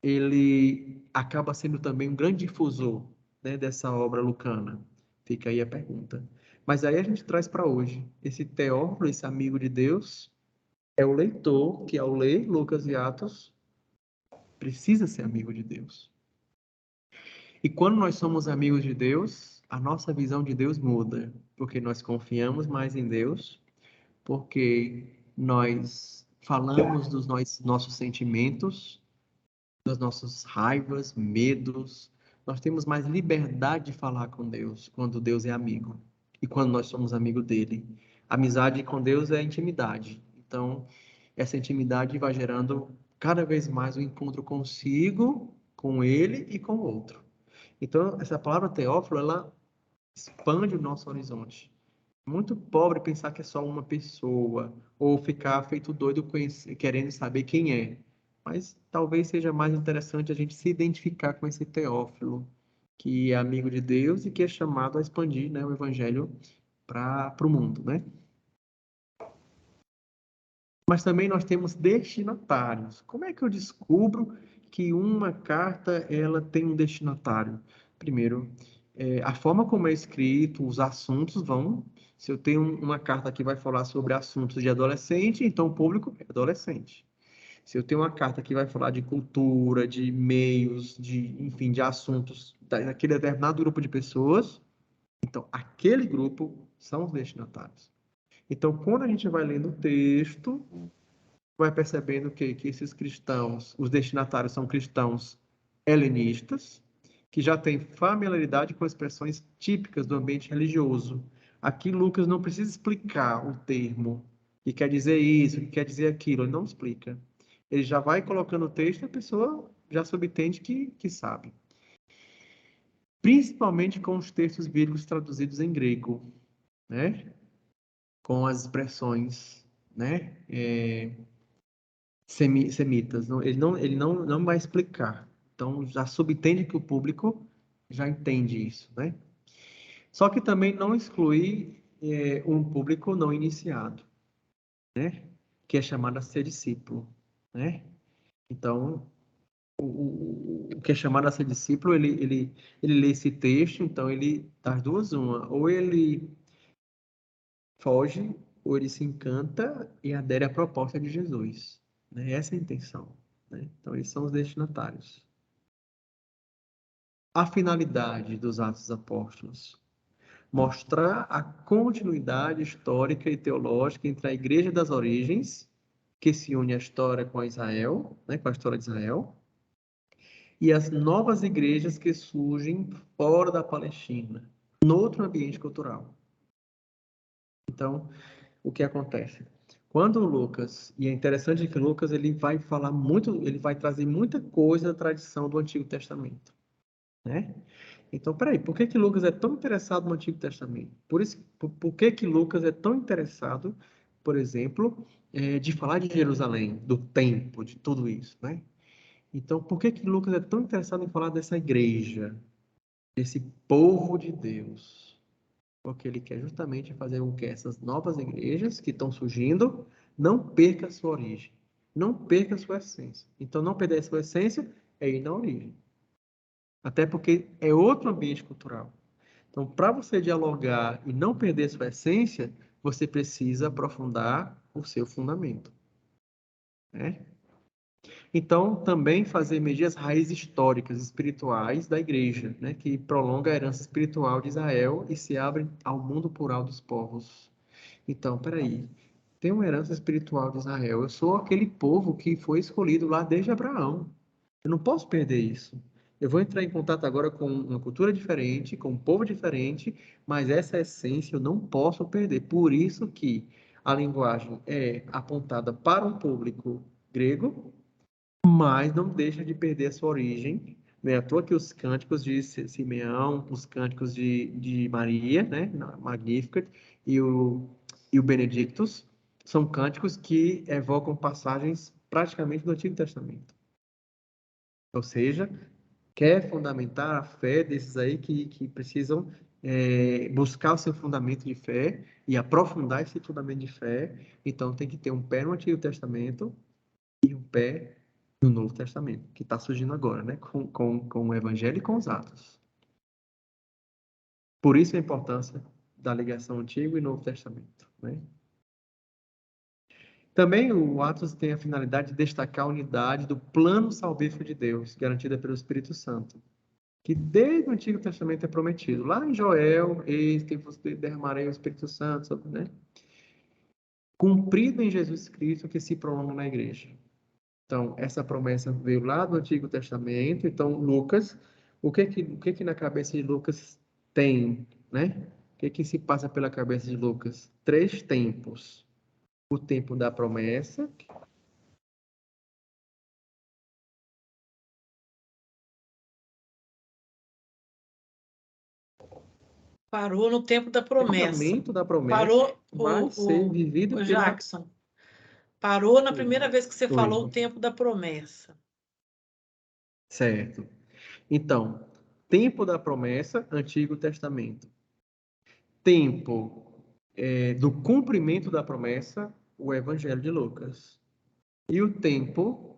ele acaba sendo também um grande difusor, né, dessa obra lucana? Fica aí a pergunta. Mas aí a gente traz para hoje. Esse Teófilo, esse amigo de Deus, é o leitor que, ao ler Lucas e Atos, precisa ser amigo de Deus. E quando nós somos amigos de Deus, a nossa visão de Deus muda, porque nós confiamos mais em Deus, porque nós falamos dos nossos sentimentos, das nossas raivas, medos. Nós temos mais liberdade de falar com Deus quando Deus é amigo e quando nós somos amigo dele. Amizade com Deus é intimidade. Então, essa intimidade vai gerando cada vez mais o encontro consigo, com ele e com o outro. Então, essa palavra Teófilo, ela expande o nosso horizonte. Muito pobre pensar que é só uma pessoa, ou ficar feito doido querendo saber quem é. Mas talvez seja mais interessante a gente se identificar com esse Teófilo, que é amigo de Deus e que é chamado a expandir, né, o evangelho para o mundo, né? Mas também nós temos destinatários. Como é que eu descubro que uma carta ela tem um destinatário? Primeiro, a forma como é escrito, os assuntos vão. Se eu tenho uma carta que vai falar sobre assuntos de adolescente, então o público é adolescente. Se eu tenho uma carta que vai falar de cultura, de meios, enfim, de assuntos daquele determinado grupo de pessoas, então aquele grupo são os destinatários. Então, quando a gente vai lendo o texto, vai percebendo que esses cristãos, os destinatários são cristãos helenistas, que já têm familiaridade com expressões típicas do ambiente religioso. Aqui Lucas não precisa explicar o termo, que quer dizer isso, que quer dizer aquilo, ele não explica. Ele já vai colocando o texto e a pessoa já subentende que sabe. Principalmente com os textos bíblicos traduzidos em grego, né? Com as expressões, né? Semitas. Ele não vai explicar. Então, já subentende que o público já entende isso, né? Só que também não exclui um público não iniciado, né? Que é chamado a ser discípulo, né? Então, o que é chamado a ser discípulo, ele lê esse texto, então ele, das duas, uma, ou ele foge, ou ele se encanta e adere à proposta de Jesus, né? Essa é a intenção, né? Então, eles são os destinatários. A finalidade dos Atos dos Apóstolos: mostrar a continuidade histórica e teológica entre a Igreja das Origens, que se une à história com Israel, né, com a história de Israel, e as novas igrejas que surgem fora da Palestina, no outro ambiente cultural. Então, o que acontece? Quando o Lucas, e é interessante que Lucas ele vai falar muito, ele vai trazer muita coisa da tradição do Antigo Testamento, né? Então, peraí, por que Lucas é tão interessado no Antigo Testamento? Por que Lucas é tão interessado, por exemplo, de falar de Jerusalém, do templo, de tudo isso, né? Então, por que Lucas é tão interessado em falar dessa igreja, desse povo de Deus? Porque ele quer justamente fazer com que essas novas igrejas que estão surgindo não percam a sua origem, não percam a sua essência. Então, não perder a sua essência é ir na origem. Até porque é outro ambiente cultural. Então, para você dialogar e não perder sua essência, você precisa aprofundar o seu fundamento, né? Então, também fazer medir as raízes históricas, espirituais da igreja, né? Que prolonga a herança espiritual de Israel e se abre ao mundo plural dos povos. Então, peraí, tem uma herança espiritual de Israel. Eu sou aquele povo que foi escolhido lá desde Abraão. Eu não posso perder isso. Eu vou entrar em contato agora com uma cultura diferente, com um povo diferente, mas essa essência eu não posso perder. Por isso que a linguagem é apontada para um público grego, mas não deixa de perder a sua origem. Não é à toa que os cânticos de Simeão, os cânticos de Maria, né, Magnificat, e o Benedictus, são cânticos que evocam passagens praticamente do Antigo Testamento. Ou seja, quer fundamentar a fé desses aí que precisam buscar o seu fundamento de fé e aprofundar esse fundamento de fé. Então, tem que ter um pé no Antigo Testamento e um pé no Novo Testamento, que está surgindo agora, né? Com o Evangelho e com os Atos. Por isso a importância da ligação Antigo e Novo Testamento, né? Também o Atos tem a finalidade de destacar a unidade do plano salvífico de Deus, garantida pelo Espírito Santo, que desde o Antigo Testamento é prometido. Lá em Joel, eis que vos derramarei o Espírito Santo, né? Cumprido em Jesus Cristo, que se prolonga na igreja. Então, essa promessa veio lá do Antigo Testamento. Então, Lucas, o que na cabeça de Lucas tem, né? O que se passa pela cabeça de Lucas? 3 tempos. O tempo da promessa. Parou no tempo da promessa. O tempo da promessa Parou vai ser vivido o Jackson. Parou na primeira vez que você falou o tempo da promessa. Certo. Então, tempo da promessa, Antigo Testamento. Tempo do cumprimento da promessa, o Evangelho de Lucas. E o tempo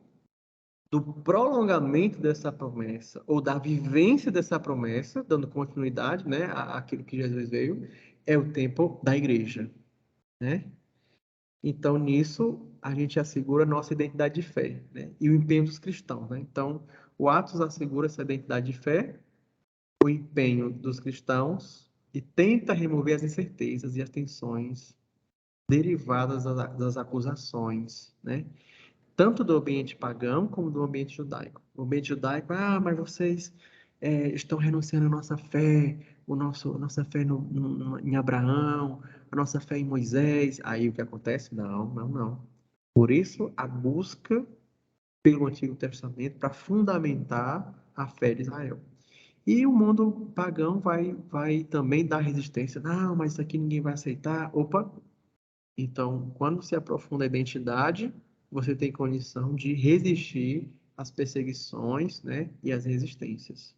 do prolongamento dessa promessa, ou da vivência dessa promessa, dando continuidade, né, àquilo que Jesus veio, é o tempo da igreja, né? Então, nisso, a gente assegura a nossa identidade de fé, né? E o empenho dos cristãos, né? Então, o Atos assegura essa identidade de fé, o empenho dos cristãos, e tenta remover as incertezas e as tensões derivadas das acusações, né? Tanto do ambiente pagão como do ambiente judaico. O ambiente judaico, mas vocês estão renunciando a nossa fé, a nossa fé em Abraão, a nossa fé em Moisés. Aí o que acontece? Não, não, não. Por isso, a busca pelo Antigo Testamento para fundamentar a fé de Israel. E o mundo pagão vai também dar resistência. Não, mas isso aqui ninguém vai aceitar. Opa! Então, quando se aprofunda a identidade, você tem condição de resistir às perseguições, né, e às resistências.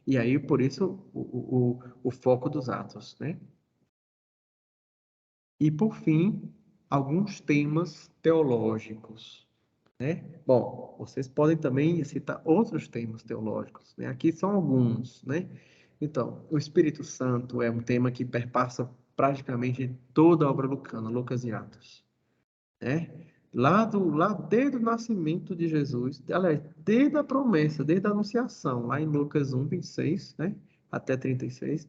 E aí, por isso, o foco dos Atos, né? E, por fim, alguns temas teológicos, né? Bom, vocês podem também citar outros temas teológicos, né? Aqui são alguns, né? Então, o Espírito Santo é um tema que perpassa praticamente toda a obra lucana, Lucas e Atos, né? Lá desde o nascimento de Jesus, aliás, desde a promessa, desde a anunciação, lá em Lucas 1, 26, né? Até 36,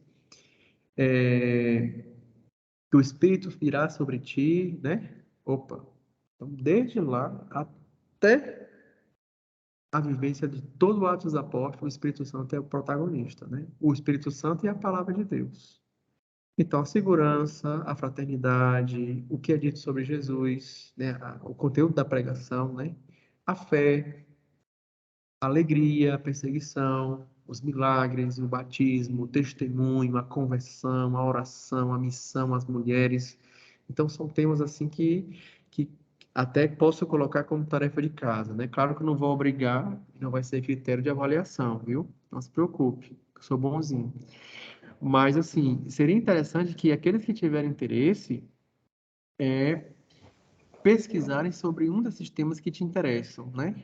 que o Espírito virá sobre ti, né? Opa! Então, desde lá até a vivência de todo o Atos dos Apóstolos, o Espírito Santo é o protagonista, né? O Espírito Santo e a palavra de Deus. Então, a segurança, a fraternidade, o que é dito sobre Jesus, né? O conteúdo da pregação, né? A fé, a alegria, a perseguição, os milagres, o batismo, o testemunho, a conversão, a oração, a missão, as mulheres. Então, são temas assim que até posso colocar como tarefa de casa, né? Claro que eu não vou obrigar, não vai ser critério de avaliação, viu? Não se preocupe, eu sou bonzinho. Mas, assim, seria interessante que aqueles que tiverem interesse pesquisarem sobre um desses temas que te interessam, né?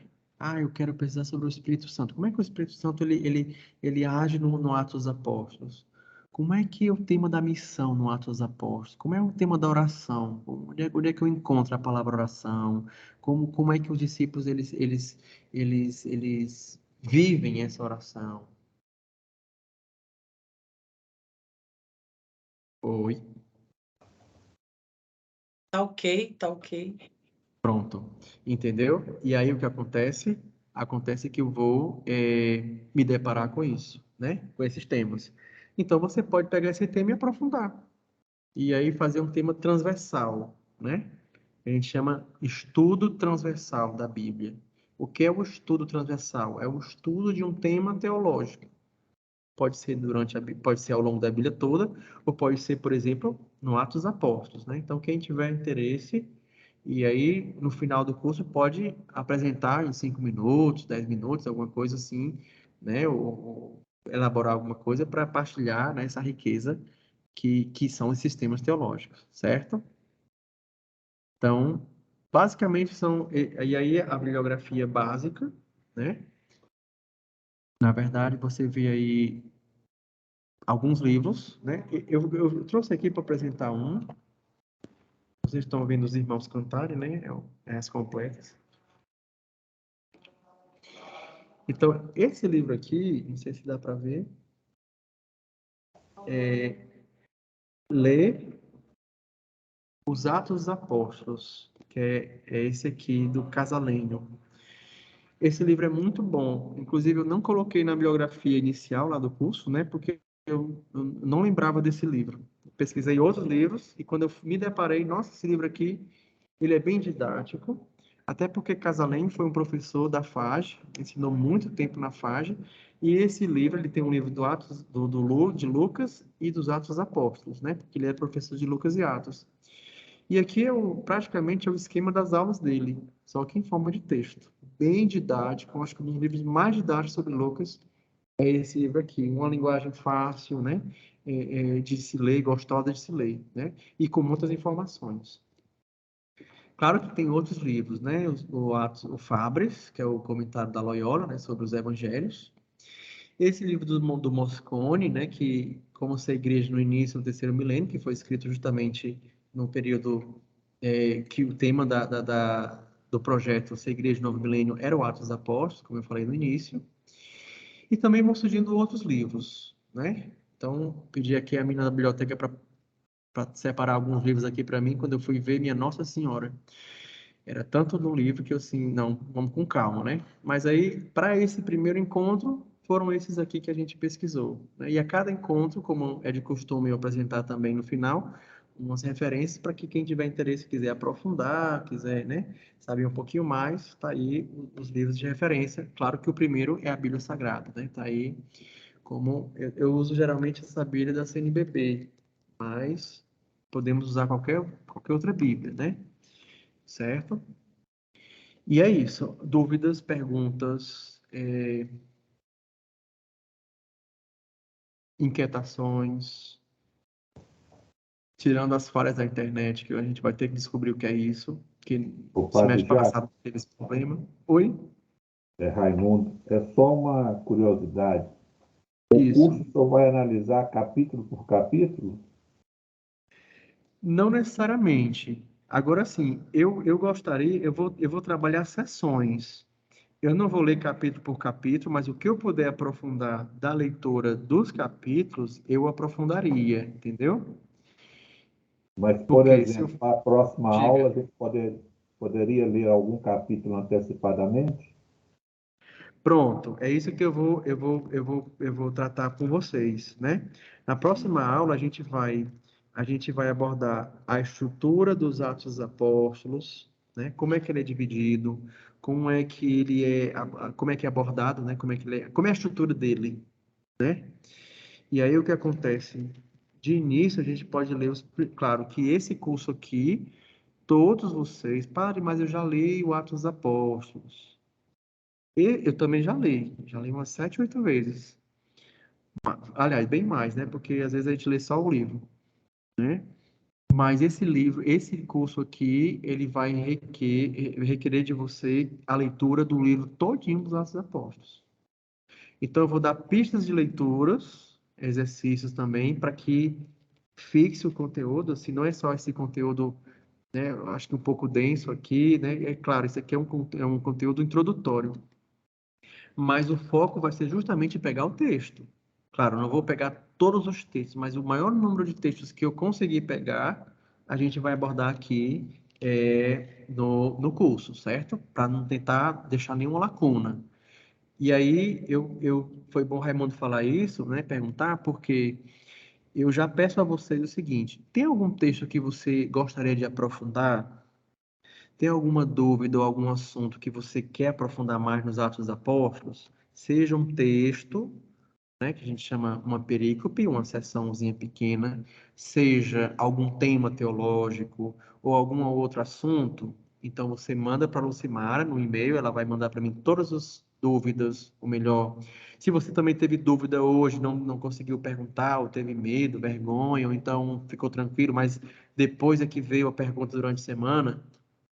Eu quero pesquisar sobre o Espírito Santo. Como é que o Espírito Santo ele age no Atos dos Apóstolos? Como é que é o tema da missão no Atos dos Apóstolos? Como é o tema da oração? Onde é que eu encontro a palavra oração? Como é que os discípulos eles vivem essa oração? Oi. Tá ok, tá ok. Pronto, entendeu? E aí o que acontece? Acontece que eu vou me deparar com isso, né? Com esses temas. Então você pode pegar esse tema e aprofundar. E aí fazer um tema transversal, né? A gente chama estudo transversal da Bíblia. O que é o estudo transversal? É o estudo de um tema teológico. Pode ser pode ser ao longo da Bíblia toda, ou pode ser, por exemplo, no Atos dos Apóstolos, né? Então quem tiver interesse e aí, no final do curso, pode apresentar em 5 minutos, 10 minutos, alguma coisa assim, né? Ou elaborar alguma coisa para partilhar, né, essa riqueza que são esses temas teológicos, certo? Então, basicamente são... E aí, a bibliografia básica, né? Na verdade, você vê aí alguns livros, né? Eu trouxe aqui para apresentar um. Vocês estão vendo os irmãos cantarem, né? As completas. Então, esse livro aqui, não sei se dá para ver, lê Os Atos dos Apóstolos, que é esse aqui do Casalenho. Esse livro é muito bom. Inclusive, eu não coloquei na bibliografia inicial lá do curso, né? Porque eu não lembrava desse livro. Pesquisei outros livros e quando eu me deparei, nossa, esse livro aqui, ele é bem didático. Até porque Casalenho foi um professor da FAGE, ensinou muito tempo na FAGE, e esse livro, ele tem um livro do Atos, de Lucas e dos Atos dos Apóstolos, né? Porque ele é professor de Lucas e Atos. E aqui praticamente é o esquema das aulas dele, só que em forma de texto. Bem didático, acho que um dos livros mais didáticos sobre Lucas é esse livro aqui. Uma linguagem fácil, né? De se ler, gostosa de se ler, né? E com muitas informações. Claro que tem outros livros, né? O Fabres, que é o comentário da Loyola, né? Sobre os evangelhos. Esse livro do Moscone, né? Que como ser igreja no início do terceiro milênio, que foi escrito justamente no período que o tema do projeto Ser Igreja no Novo Milênio era o Atos dos Apóstolos, como eu falei no início. E também vão surgindo outros livros, né? Então, pedi aqui a menina da biblioteca para separar alguns livros aqui para mim, quando eu fui ver, minha Nossa Senhora. Era tanto no livro que eu assim, não, vamos com calma, né? Mas aí, para esse primeiro encontro, foram esses aqui que a gente pesquisou, né? E a cada encontro, como é de costume eu apresentar também no final, umas referências para que quem tiver interesse, quiser aprofundar, quiser, né, saber um pouquinho mais, está aí os livros de referência. Claro que o primeiro é a Bíblia Sagrada, né? Está aí como eu uso geralmente essa Bíblia da CNBB, mas podemos usar qualquer outra Bíblia, né? Certo? E é isso. Dúvidas, perguntas, inquietações, tirando as falhas da internet, que a gente vai ter que descobrir o que é isso, que O semestre Padre Jacques, passado teve esse problema. Oi? Raimundo, é só uma curiosidade. O Isso. curso só vai analisar capítulo por capítulo? Não necessariamente. Agora sim, eu gostaria, eu vou trabalhar sessões. Eu não vou ler capítulo por capítulo, mas o que eu puder aprofundar da leitura dos capítulos, eu aprofundaria, entendeu? Mas, por Porque se eu exemplo, para a próxima diga, aula, a gente poderia ler algum capítulo antecipadamente? pronto, é isso que eu vou tratar com vocês, né? Na próxima aula a gente vai abordar a estrutura dos Atos dos Apóstolos, né? Como é que ele é dividido, como é que ele é, como é que é abordado, né? Como é que ele é, como é a estrutura dele, né? E aí o que acontece? De início a gente pode ler claro que esse curso aqui, todos vocês, padre, mas eu já li o Atos dos Apóstolos. E eu também já li umas 7, 8 vezes. Aliás, bem mais, né? Porque às vezes a gente lê só o livro, né? Mas esse livro, esse curso aqui, ele vai requerer de você a leitura do livro todinho dos Atos dos Apóstolos. Então, eu vou dar pistas de leituras, exercícios também, para que fixe o conteúdo, assim, não é só esse conteúdo, né? Eu acho que um pouco denso aqui, né? É claro, isso aqui é um conteúdo introdutório. Mas o foco vai ser justamente pegar o texto. Claro, não vou pegar todos os textos, mas o maior número de textos que eu conseguir pegar, a gente vai abordar aqui no curso, certo? Para não tentar deixar nenhuma lacuna. E aí, foi bom Raimundo falar isso, né? Perguntar, porque eu já peço a vocês o seguinte: tem algum texto que você gostaria de aprofundar? Tem alguma dúvida ou algum assunto que você quer aprofundar mais nos Atos dos Apóstolos? Seja um texto, né, que a gente chama uma perícope, uma seçãozinha pequena, seja algum tema teológico ou algum outro assunto, então você manda para a Lucimara no e-mail, ela vai mandar para mim todas as dúvidas, ou melhor, se você também teve dúvida hoje, não conseguiu perguntar, ou teve medo, vergonha, ou então ficou tranquilo, mas depois é que veio a pergunta durante a semana,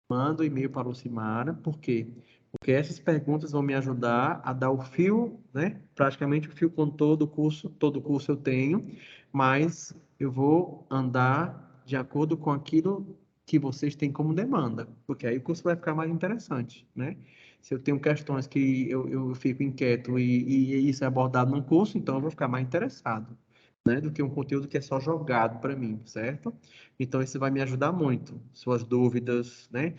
manda o e-mail para a Lucimara, por quê? Porque essas perguntas vão me ajudar a dar o fio, né? Praticamente o fio condutor do curso, todo curso eu tenho, mas eu vou andar de acordo com aquilo que vocês têm como demanda, porque aí o curso vai ficar mais interessante, né? Se eu tenho questões que eu fico inquieto e isso é abordado num curso, então eu vou ficar mais interessado, né? Do que um conteúdo que é só jogado para mim, certo? Então isso vai me ajudar muito. Suas dúvidas, né?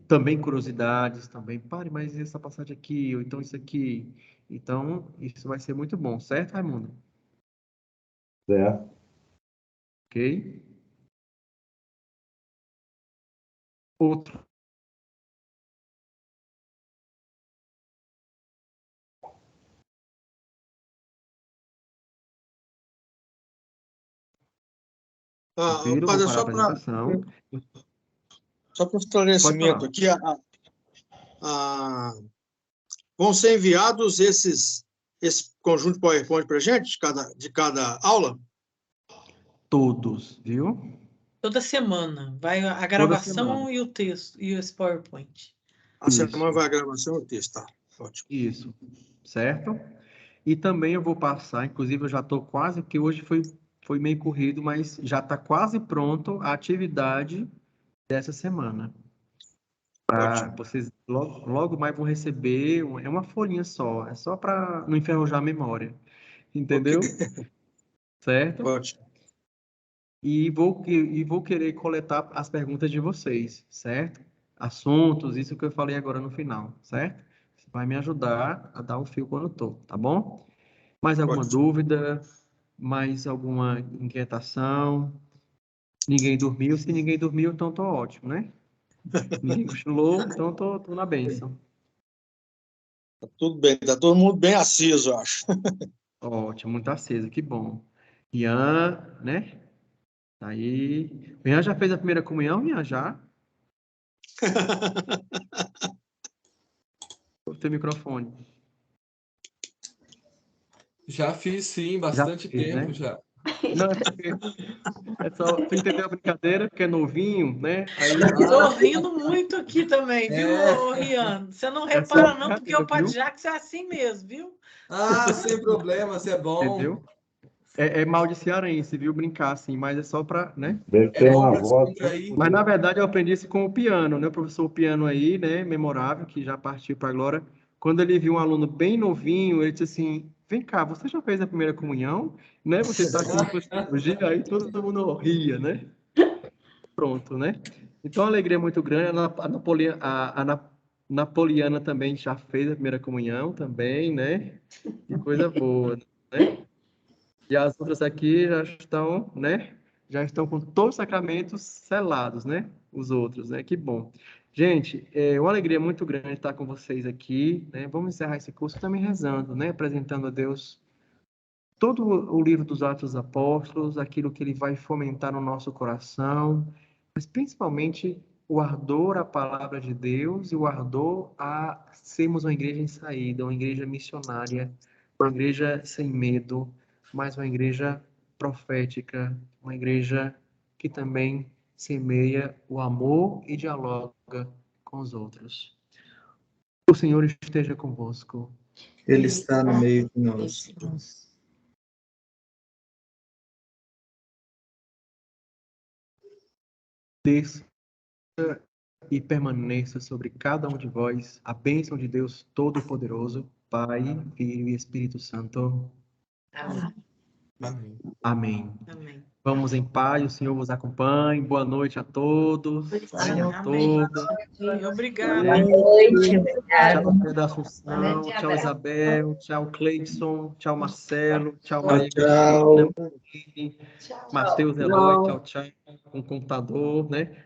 Também curiosidades, também, pare, mas essa passagem aqui, ou então isso aqui. Então, isso vai ser muito bom, certo, Raimundo? Certo. Ok? Outro. Tranquilo, vou Padre, parar a apresentação. só para Pode esclarecimento falar. aqui, vão ser enviados esse conjunto de PowerPoint para a gente, de cada aula? Todos, viu? Toda semana vai a Toda gravação semana. e o texto e esse PowerPoint. A Isso. semana vai a gravação e o texto, tá? Ótimo. Isso, certo? E também eu vou passar, inclusive eu já estou quase, porque hoje foi meio corrido, mas já está quase pronto a atividade dessa semana. Ótimo. Vocês logo mais vão receber, é uma folhinha só, é só para não enferrujar a memória, entendeu? Ok. Certo? Ótimo. E vou querer coletar as perguntas de vocês, certo? Assuntos, isso que eu falei agora no final, certo? vai me ajudar a dar um fio condutor, tá bom? Mais alguma Pode. dúvida? Mais alguma inquietação? Ninguém dormiu? Se ninguém dormiu, então tô ótimo, né? Ninguém cochilou, então tô na bênção. Tá tudo bem, tá todo mundo bem aceso, eu acho. Ótimo, muito aceso, que bom. Ian, né? Aí. O Ian já fez a primeira comunhão, Ian, já? O teu microfone. Já fiz, sim, Já bastante fez, tempo né? já. Não, é porque é só, tu entendeu a brincadeira, porque é novinho, né? Aí Tô rindo muito aqui também, viu, ô, Rian? Você não é só repara não, porque o brincadeira, Padre viu? Jacques é assim mesmo, viu? Ah, sem problema, se é bom. Entendeu? É mal de cearense, viu? Brincar assim, mas é só pra, né? Ele É tem bom uma para voz descontrair. Mas na verdade eu aprendi isso com o piano, né? O professor piano aí, né? Memorável, que já partiu para a glória. Quando ele viu um aluno bem novinho, ele disse assim: vem cá, você já fez a primeira comunhão? Né? Você está com nostalgia? Aí todo mundo ria, né? Pronto, né? Então a alegria é muito grande. A Napoliana também já fez a primeira comunhão também, né? Que coisa boa, né? E as outras aqui já estão, né? Já estão com todos os sacramentos selados, né? Os outros, né? Que bom. Gente, é uma alegria muito grande estar com vocês aqui, né? Vamos encerrar esse curso também rezando, né? Apresentando a Deus todo o livro dos Atos dos Apóstolos, aquilo que ele vai fomentar no nosso coração, mas principalmente o ardor à palavra de Deus e o ardor a sermos uma igreja em saída, uma igreja missionária, uma igreja sem medo, mas uma igreja profética, uma igreja que também semeia o amor e dialoga com os outros. O Senhor esteja convosco. Ele está no meio de nós. Desça e permaneça sobre cada um de vós a bênção de Deus Todo-Poderoso, Pai, Filho e Espírito Santo. Amém. Amém. Amém. Amém. Vamos em paz, o Senhor vos acompanhe. Boa noite a todos. Né, a Amém. todas. Obrigada. Boa noite, obrigada. Tchau, Maria da Assunção. Tchau, Isabel. Tchau, Cleidson. Tchau, Marcelo. Tchau, Maria Tchau. Cristina. Matheus Eloy. Tchau, tchau. Com o computador, né?